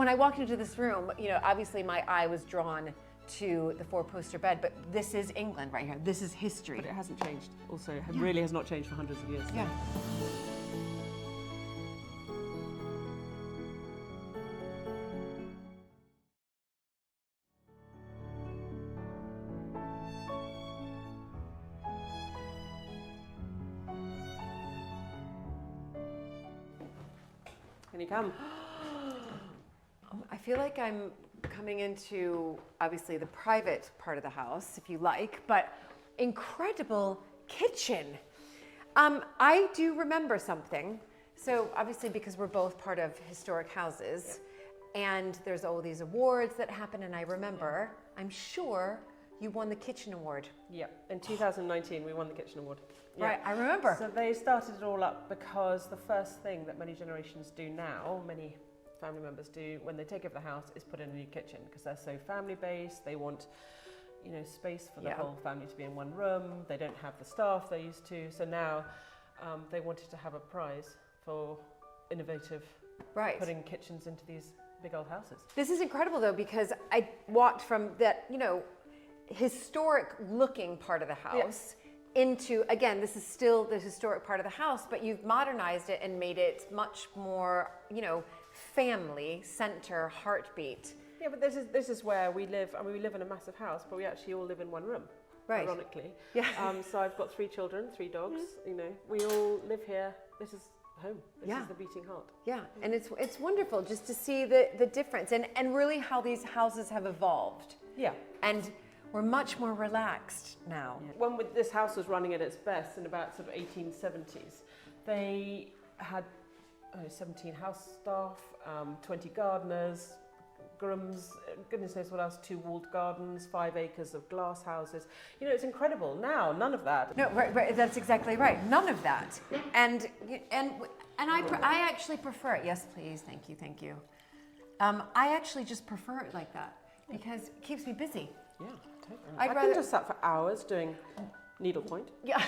S2: I walked into this room, you know, obviously my eye was drawn to the 4-poster bed, but this is England right here. This is history.
S10: But it hasn't changed. Also, it really has not changed for hundreds of years.
S2: Yeah.
S10: Can you come?
S2: I feel like I'm coming into, obviously, the private part of the house, if you like, but incredible kitchen. I do remember something. So obviously, because we're both part of historic houses, and there's all these awards that happen, and I remember, I'm sure you won the kitchen award.
S10: Yeah, in 2019 we won the kitchen award. Yeah.
S2: Right, I remember.
S10: So they started it all up because the first thing that many generations do now, many family members do when they take over the house, is put in a new kitchen because they're so family based. They want, you know, space for the whole family to be in one room. They don't have the staff they used to. So now they wanted to have a prize for innovative putting kitchens into these big old houses.
S2: This is incredible though, because I walked from that, you know, historic looking part of the house into, again, this is still the historic part of the house, but you've modernized it and made it much more, you know, family center, heartbeat.
S10: Yeah, but this is where we live. I mean, we live in a massive house, but we actually all live in one room.
S2: Right.
S10: Ironically.
S2: Yeah.
S10: So I've got 3 children, 3 dogs. You know, we all live here. This is home. This is the beating heart.
S2: Yeah, and it's wonderful just to see the difference and really how these houses have evolved.
S10: Yeah.
S2: And we're much more relaxed now.
S10: Yeah. When this house was running at its best in about sort of 1870s, they had 17 house staff, 20 gardeners, grooms, goodness knows what else, 2 walled gardens, 5 acres of glass houses. You know, it's incredible. Now, none of that.
S2: No, right, that's exactly right. None of that. And I actually prefer it. Yes, please. Thank you. I actually just prefer it like that because it keeps me busy.
S10: Yeah, totally. I can just sat for hours doing needlepoint.
S2: Yeah.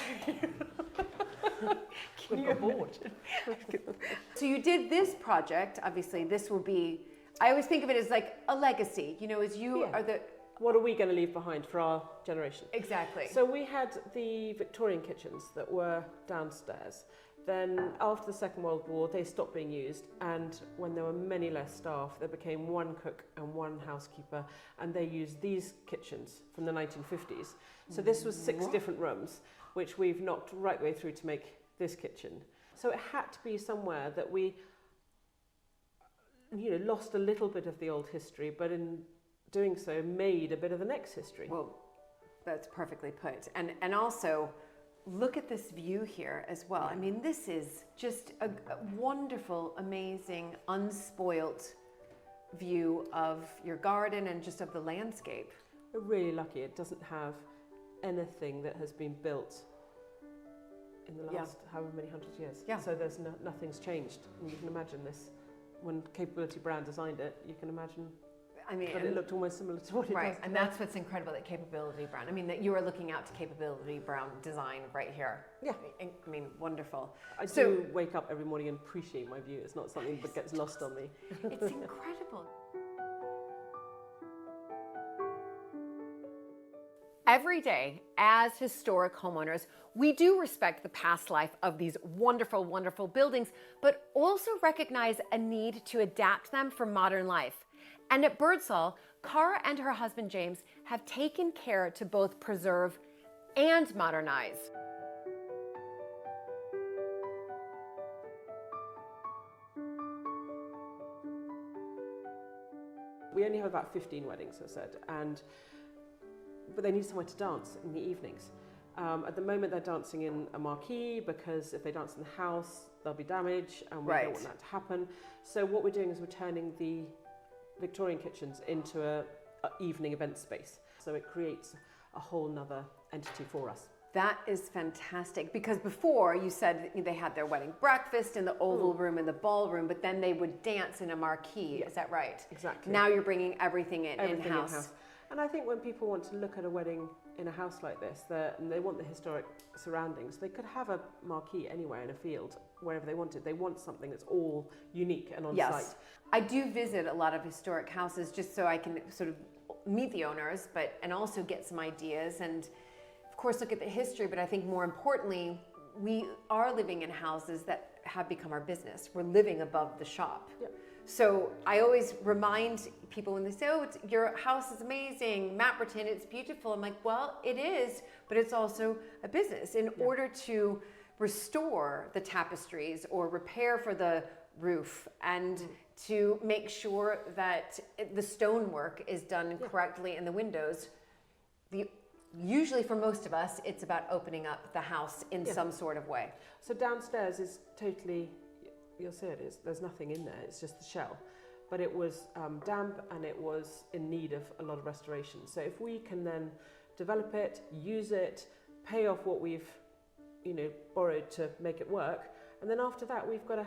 S10: Can you bored?
S2: So you did this project. Obviously, this will be. I always think of it as like a legacy. You know, as you are the.
S10: What are we going to leave behind for our generation?
S2: Exactly.
S10: So we had the Victorian kitchens that were downstairs. Then after the Second World War, they stopped being used, and when there were many less staff, there became 1 cook and 1 housekeeper, and they used these kitchens from the 1950s. So this was 6 different rooms, which we've knocked right the way through to make this kitchen. So it had to be somewhere that we, you know, lost a little bit of the old history, but in doing so, made a bit of the next history.
S2: Well, that's perfectly put, and also. Look at this view here as well. I mean, this is just a wonderful, amazing, unspoilt view of your garden and just of the landscape.
S10: We're really lucky. It doesn't have anything that has been built in the last however many hundred years.
S2: Yeah.
S10: So there's nothing's changed. And you can imagine this. When Capability Brown designed it, you can imagine that it looked almost similar to what it does.
S2: Right, and that's what's incredible at Capability Brown. I mean, that you are looking out to Capability Brown design right here.
S10: Yeah.
S2: I mean, wonderful.
S10: I do wake up every morning and appreciate my view. It's not something that gets lost on me.
S2: It's incredible. Every day, as historic homeowners, we do respect the past life of these wonderful, wonderful buildings, but also recognize a need to adapt them for modern life. And at Birdsall, Cara and her husband James have taken care to both preserve and modernize.
S10: We only have about 15 weddings, I said, but they need somewhere to dance in the evenings. At the moment, they're dancing in a marquee because if they dance in the house, there'll be damage, and we don't want that to happen. So what we're doing is we're turning the Victorian kitchens into a evening event space. So it creates a whole nother entity for us.
S2: That is fantastic, because before you said they had their wedding breakfast in the oval room and the ballroom, but then they would dance in a marquee. Yeah. Is that right?
S10: Exactly.
S2: Now you're bringing everything in-house.
S10: And I think when people want to look at a wedding in a house like this, and they want the historic surroundings, they could have a marquee anywhere in a field, wherever they wanted. They want something that's all unique and on site.
S2: I do visit a lot of historic houses just so I can sort of meet the owners, and also get some ideas and, of course, look at the history. But I think more importantly, we are living in houses that have become our business. We're living above the shop.
S10: Yep.
S2: So I always remind people when they say, oh, your house is amazing, Mapperton, it's beautiful. I'm like, well, it is, but it's also a business. In order to restore the tapestries or repair for the roof and to make sure that the stonework is done correctly in the windows, usually for most of us, it's about opening up the house in some sort of way.
S10: So downstairs is totally, you'll see it is, there's nothing in there, it's just the shell. But it was damp and it was in need of a lot of restoration. So if we can then develop it, use it, pay off what we've borrowed to make it work, and then after that we've got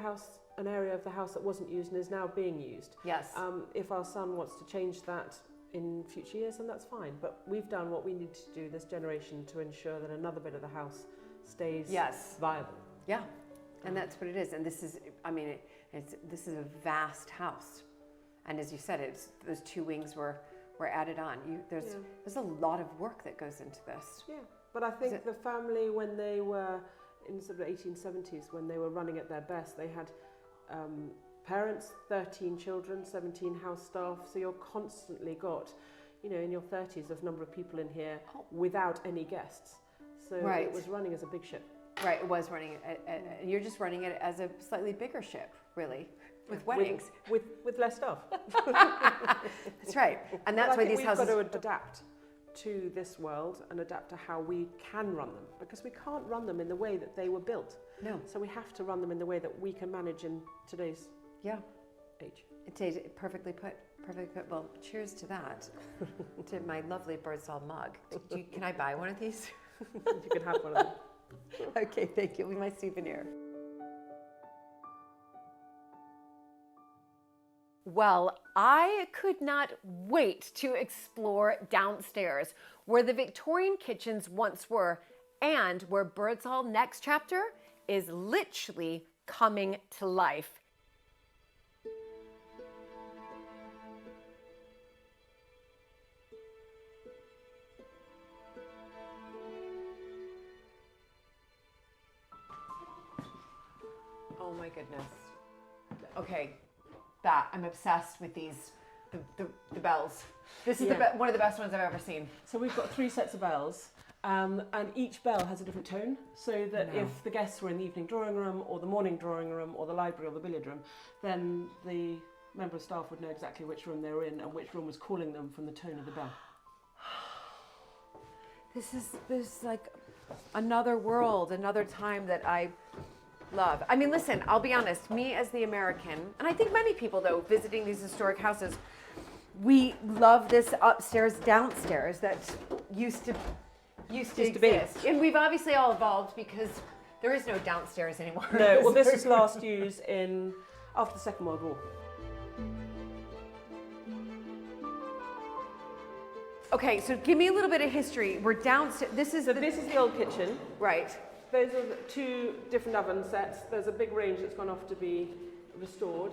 S10: an area of the house that wasn't used and is now being used.
S2: Yes.
S10: If our son wants to change that in future years, then that's fine. But we've done what we need to do this generation to ensure that another bit of the house stays viable.
S2: Yeah, and that's what it is. And this is, this is a vast house. And as you said, those two wings were added on. There's a lot of work that goes into this.
S10: Yeah, but I think the family, when they were in sort of 1870s, when they were running at their best, they had parents, 13 children, 17 house staff. So you're constantly got, in your 30s, of number of people in here without any guests. So it was running as a big ship.
S2: Right, it was running. You're just running it as a slightly bigger ship, really, with weddings.
S10: With less staff.
S2: That's right. And that's why these houses...
S10: We've got to adapt to this world and adapt to how we can run them, because we can't run them in the way that they were built.
S2: No.
S10: So we have to run them in the way that we can manage in today's age.
S2: It's perfectly put. Perfectly put. Well, cheers to that. To my lovely Birdsall mug. Can I buy one of these?
S10: You can have one of them.
S2: Okay, thank you. It'll be my souvenir. Well, I could not wait to explore downstairs, where the Victorian kitchens once were, and where Birdsall next chapter is literally coming to life. Oh my goodness. Okay, I'm obsessed with these, the bells. This is one of the best ones I've ever seen.
S10: So we've got 3 sets of bells, and each bell has a different tone, so that if the guests were in the evening drawing room or the morning drawing room or the library or the billiard room, then the member of staff would know exactly which room they were in and which room was calling them from the tone of the bell.
S2: This is like another world, another time that I love. I mean, listen, I'll be honest, me as the American, and I think many people though, visiting these historic houses, we love this upstairs, downstairs that used to used to exist. And we've obviously all evolved because there is no downstairs anymore.
S10: No, well, this was last used after the Second World War.
S2: Okay, so give me a little bit of history. We're downstairs.
S10: This is the old kitchen.
S2: Right.
S10: Those are the two different oven sets. There's a big range that's gone off to be restored.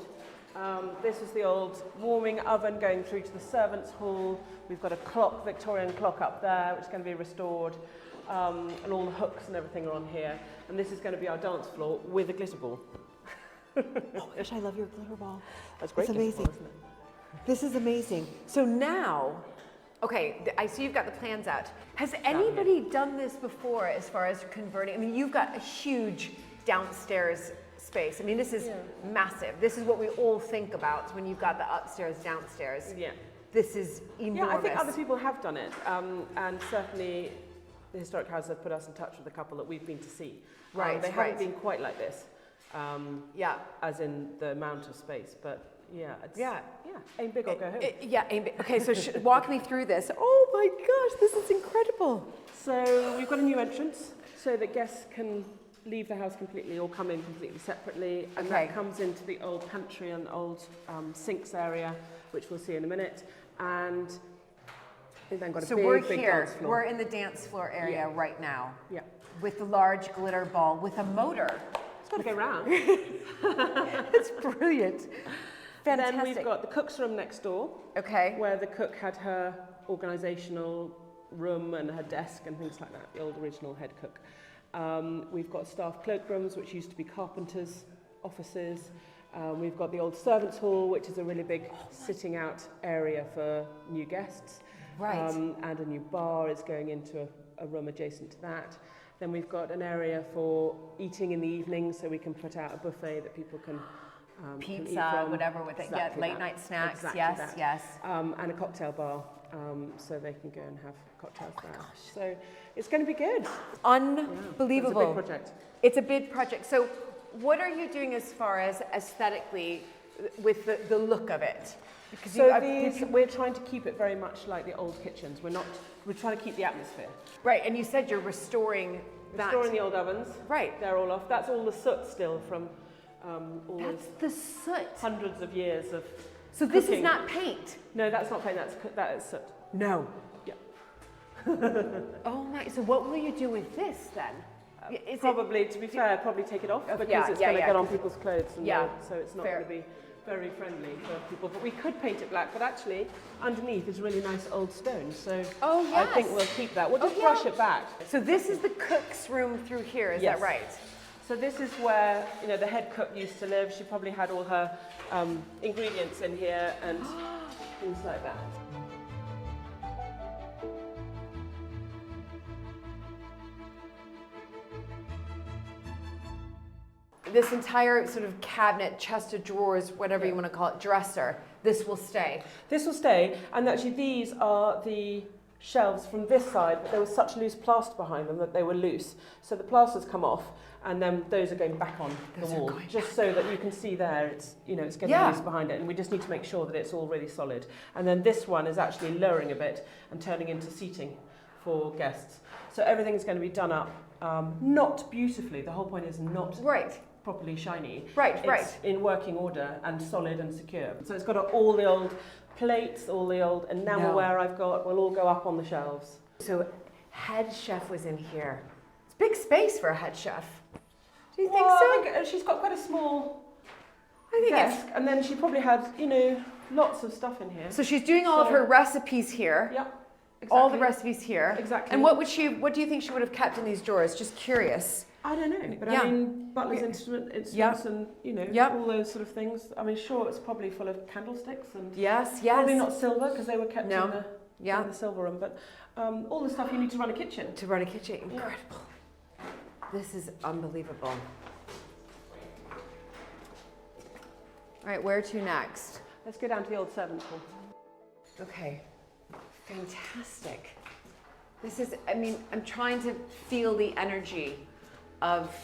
S10: This is the old warming oven going through to the servants' hall. We've got a clock, Victorian clock up there, which is going to be restored. And all the hooks and everything are on here. And this is going to be our dance floor with a glitter ball.
S2: Oh my gosh, I love your glitter ball.
S10: That's great.
S2: It's amazing.
S10: Ball, isn't it?
S2: This is amazing. So now, okay, I see you've got the plans out. Has anybody done this before as far as converting? I mean, you've got a huge downstairs space. I mean, this is massive. This is what we all think about when you've got the upstairs, downstairs.
S10: Yeah.
S2: This is enormous.
S10: Yeah, I think other people have done it. And certainly the Historic House have put us in touch with a couple that we've been to see.
S2: Right,
S10: they haven't been quite like this. As in the amount of space, but aim big or go home.
S2: Aim big. Okay, so walk me through this. Oh my gosh, this is incredible.
S10: So we've got a new entrance so that guests can leave the house completely or come in completely separately, and that comes into the old pantry and old sinks area, which we'll see in a minute. And we've then got a
S2: we're
S10: big
S2: here.
S10: dance floor.
S2: We're in the dance floor area right now.
S10: Yeah.
S2: With the large glitter ball with a motor.
S10: It's got to go round.
S2: It's brilliant. Fantastic.
S10: Then we've got the cook's room next door.
S2: Okay.
S10: Where the cook had her organisational room and her desk and things like that, the old original head cook. We've got staff cloakrooms, which used to be carpenters' offices. We've got the old servants' hall, which is a really big sitting out area for new guests.
S2: Right.
S10: And a new bar is going into a room adjacent to that. Then we've got an area for eating in the evening, so we can put out a buffet that people can
S2: pizza, whatever with it.
S10: Exactly
S2: late night snacks.
S10: Exactly
S2: yes,
S10: that.
S2: yes.
S10: And a cocktail bar, so they can go and have cocktails there. Gosh. So it's going to be good.
S2: Unbelievable.
S10: It's a big project.
S2: It's a big project. So what are you doing as far as aesthetically with the look of it?
S10: Because we're trying to keep it very much like the old kitchens. We're trying to keep the atmosphere.
S2: Right, and you said you're restoring that.
S10: Restoring the old ovens.
S2: Right.
S10: They're all off. That's all the soot still from all
S2: That's the soot.
S10: hundreds of years of
S2: So
S10: cooking.
S2: this is not paint?
S10: No, that's not paint. That is soot.
S2: No.
S10: Yeah.
S2: Oh my, so what will you do with this then?
S10: To be fair, probably take it off because it's going to get on people's clothes. And so it's not going to be very friendly for people. But we could paint it black, but actually underneath is really nice old stone. So I think we'll keep that. We'll just brush it back.
S2: So this is the cook's room through here, is that right?
S10: So this is where the head cook used to live. She probably had all her ingredients in here and things like that.
S2: This entire sort of cabinet, chest of drawers, whatever you want to call it, dresser, this will stay.
S10: This will stay, and actually these are the shelves from this side, but there was such loose plaster behind them that they were loose. So the plaster's come off, and then those are going back on the wall, just so that you can see there it's getting loose behind it, and we just need to make sure that it's all really solid. And then this one is actually lowering a bit and turning into seating for guests. So everything's going to be done up, not beautifully. The whole point is not properly shiny. It's in working order and solid and secure. So it's got all the old plates, all the old enamelware I've got will all go up on the shelves.
S2: So head chef was in here. It's big space for a head chef. Do you think so?
S10: I think she's got quite a small desk, and then she probably had, lots of stuff in here.
S2: So she's doing all of her recipes here.
S10: Yeah, exactly.
S2: All the recipes here.
S10: Exactly.
S2: And what do you think she would have kept in these drawers? Just curious.
S10: I don't know, but I mean, butler's instruments and, all those sort of things. I mean, sure, it's probably full of candlesticks and probably not silver because they were kept in the silver room, but all the stuff you need to run a kitchen.
S2: Incredible. This is unbelievable. All right, where to next?
S10: Let's go down to the old servants' hall.
S2: Okay, fantastic. This is, I'm trying to feel the energy of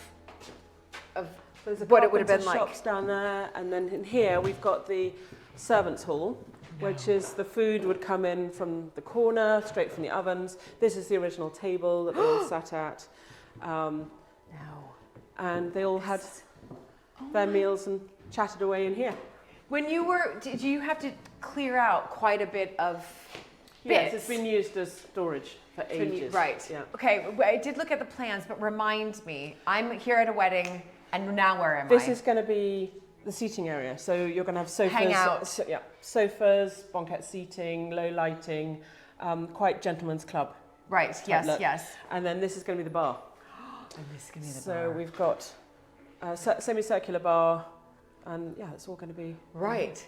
S10: There's
S2: what it would have been like.
S10: Shops down there, and then in here we've got the servants' hall. which is the food would come in from the corner, straight from the ovens. This is the original table that they all sat at. And they all had their meals and chatted away in here.
S2: When you were, did you have to clear out quite a bit of bits?
S10: Yes, it's been used as storage for ages.
S2: Right.
S10: Yeah.
S2: Okay, I did look at the plans, but remind me, I'm here at a wedding, and now where am I?
S10: This is going to be the seating area. So you're going to have sofas.
S2: Hang out.
S10: Sofas, banquette seating, low lighting, quite gentleman's club.
S2: Right, yes,
S10: look.
S2: yes.
S10: And then this is going to be the bar.
S2: And this is going to be the
S10: So
S2: bar.
S10: we've got a semicircular bar, and yeah, it's all going to be...
S2: Right.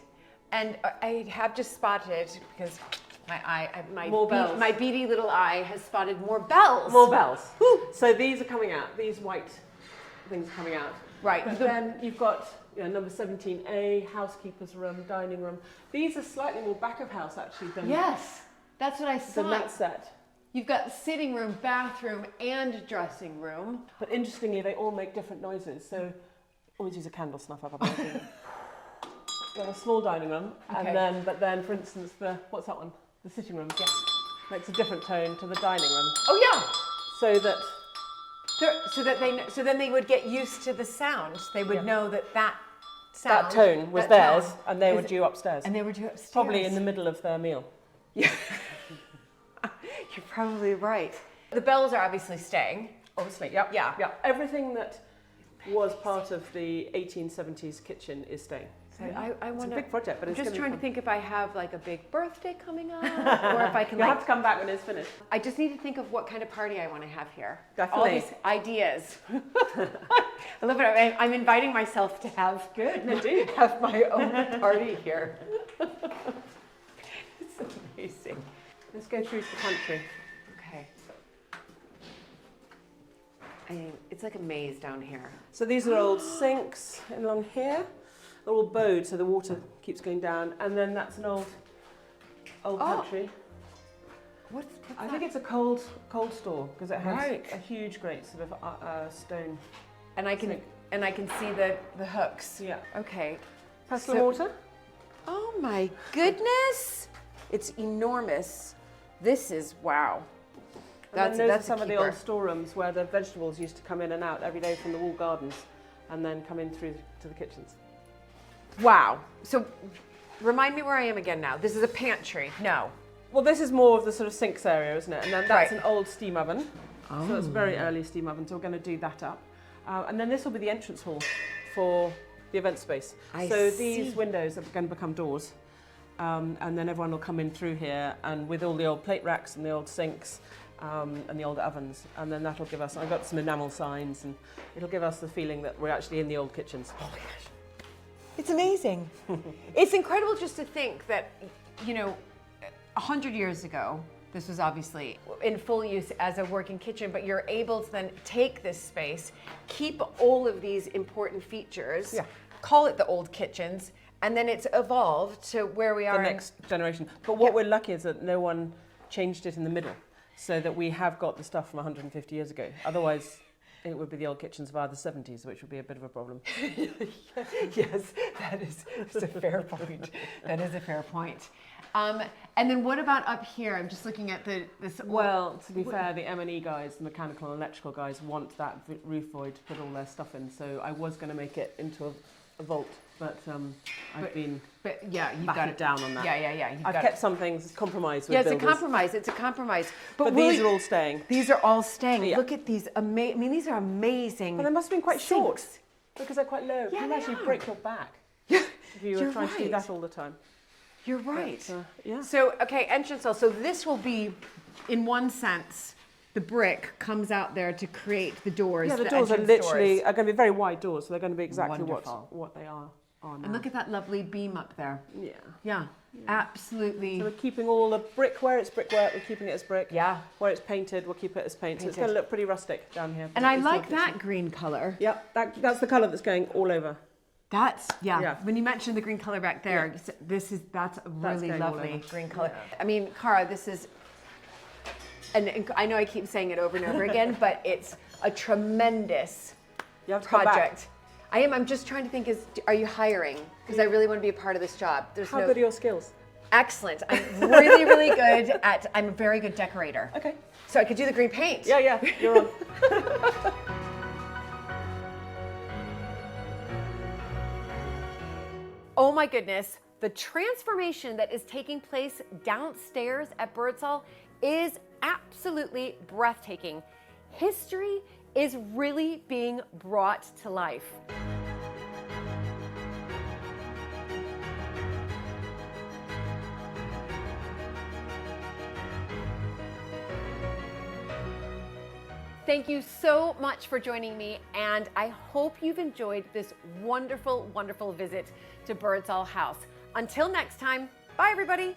S2: And I have just spotted, because my beady little eye has spotted more bells.
S10: More bells. So these are coming out, these white things are coming out.
S2: Right.
S10: But then you've got number 17A, housekeeper's room, dining room. These are slightly more back of house actually than,
S2: Yes, that's what I saw.
S10: than that set.
S2: You've got sitting room, bathroom, and dressing room.
S10: But interestingly, they all make different noises. So always use a candle snuff up. Got a small dining room,
S2: Okay.
S10: but then, for instance, what's that one? The sitting room. Yeah, makes a different tone to the dining room.
S2: Oh yeah.
S10: So
S2: then they would get used to the sound. They would know that sound,
S10: that tone was theirs, and they were due upstairs.
S2: And they were due upstairs.
S10: Probably in the middle of their meal.
S2: Yeah. You're probably right. The bells are obviously staying.
S10: Obviously, yep.
S2: Yeah.
S10: Yeah. Everything that was part of the 1870s kitchen is staying.
S2: So I want
S10: It's a big project, but
S2: I'm
S10: it's
S2: just
S10: gonna be
S2: trying to
S10: fun.
S2: think if I have like a big birthday coming up, or if I can
S10: You'll
S2: like.
S10: have to come back when it's finished.
S2: I just need to think of what kind of party I want to have here.
S10: Definitely.
S2: All these ideas. I love it. I'm inviting myself to have have my own party here. It's amazing.
S10: Let's go through to the country.
S2: Okay. I mean, it's like a maze down here.
S10: So these are old sinks along here. They're all bowed, so the water keeps going down. And then that's an old pantry.
S2: What's
S10: I think it's a cold store because it has
S2: Right.
S10: a huge, great sort of stone.
S2: And I can see the hooks.
S10: Yeah.
S2: Okay.
S10: Pestle and water.
S2: Oh my goodness! It's enormous. This is wow.
S10: And then those are
S2: a
S10: some of the
S2: keeper.
S10: old storerooms where the vegetables used to come in and out every day from the wall gardens, and then come in through to the kitchens.
S2: Wow. So, remind me where I am again now. This is a pantry. No.
S10: Well, this is more of the sort of sinks area, isn't it? And then that's
S2: Right.
S10: an old steam oven. Oh. So it's a very early steam oven, so we're going to do that up. And then this will be the entrance hall for the event space. So these windows are going to become doors. And then everyone will come in through here, and with all the old plate racks and the old sinks and the old ovens. And then that'll give us, I've got some enamel signs, and it'll give us the feeling that we're actually in the old kitchens. Oh my gosh.
S2: It's amazing. It's incredible just to think that, 100 years ago, this was obviously in full use as a working kitchen, but you're able to then take this space, keep all of these important features, call it the old kitchens, and then it's evolved to where we are.
S10: The next generation. But what we're lucky is that no one changed it in the middle, so that we have got the stuff from 150 years ago. Otherwise, it would be the old kitchens of either 70s, which would be a bit of a problem.
S2: Yes, that's a fair point. That is a fair point. And then what about up here? I'm just looking at this.
S10: Well, to be fair, the M&E guys, the mechanical and electrical guys, want that roof void to put all their stuff in. So I was going to make it into a vault, but I've been
S2: you've
S10: back
S2: got
S10: it down on that.
S2: Yeah.
S10: I've kept some things compromised with
S2: it's
S10: builders.
S2: a compromise.
S10: But these are all staying.
S2: These are all staying.
S10: Yeah.
S2: Look at these. These are amazing.
S10: But they must have been quite short
S2: sinks.
S10: because they're quite low.
S2: Yeah,
S10: You
S2: they
S10: actually
S2: are.
S10: break your back
S2: if
S10: you were trying to do that all the time.
S2: You're right.
S10: But, yeah.
S2: So, okay, entrance hall. So this will be, in one sense, the brick comes out there to create the doors.
S10: Yeah, the doors are
S2: entrance
S10: literally
S2: doors.
S10: are going to be very wide doors, so they're going to be exactly
S2: Wonderful.
S10: what they are now.
S2: And look at that lovely beam up there.
S10: Yeah.
S2: Yeah, absolutely.
S10: So we're keeping all the brick where it's brickwork, we're keeping it as brick.
S2: Yeah.
S10: Where it's painted, we'll keep it as paint. So it's going to look pretty rustic down here.
S2: And I
S10: It's
S2: like
S10: lovely.
S2: that green color.
S10: Yep, that's the colour that's going all over.
S2: That's,
S10: Yeah.
S2: when you mentioned the green color back there, that's a really
S10: going all
S2: lovely
S10: over.
S2: green color. I mean, Cara, this is, and I know I keep saying it over and over again, but it's a tremendous
S10: You have to come back.
S2: project. I'm just trying to think, are you hiring? Because I really want to be a part of this job.
S10: How good are your skills?
S2: Excellent. I'm really, really good I'm a very good decorator.
S10: Okay.
S2: So I could do the green paint.
S10: Yeah, you're on.
S2: Oh my goodness, the transformation that is taking place downstairs at Birdsall is absolutely breathtaking. History is really being brought to life. Thank you so much for joining me, and I hope you've enjoyed this wonderful, wonderful visit to Birdsall House. Until next time, bye everybody.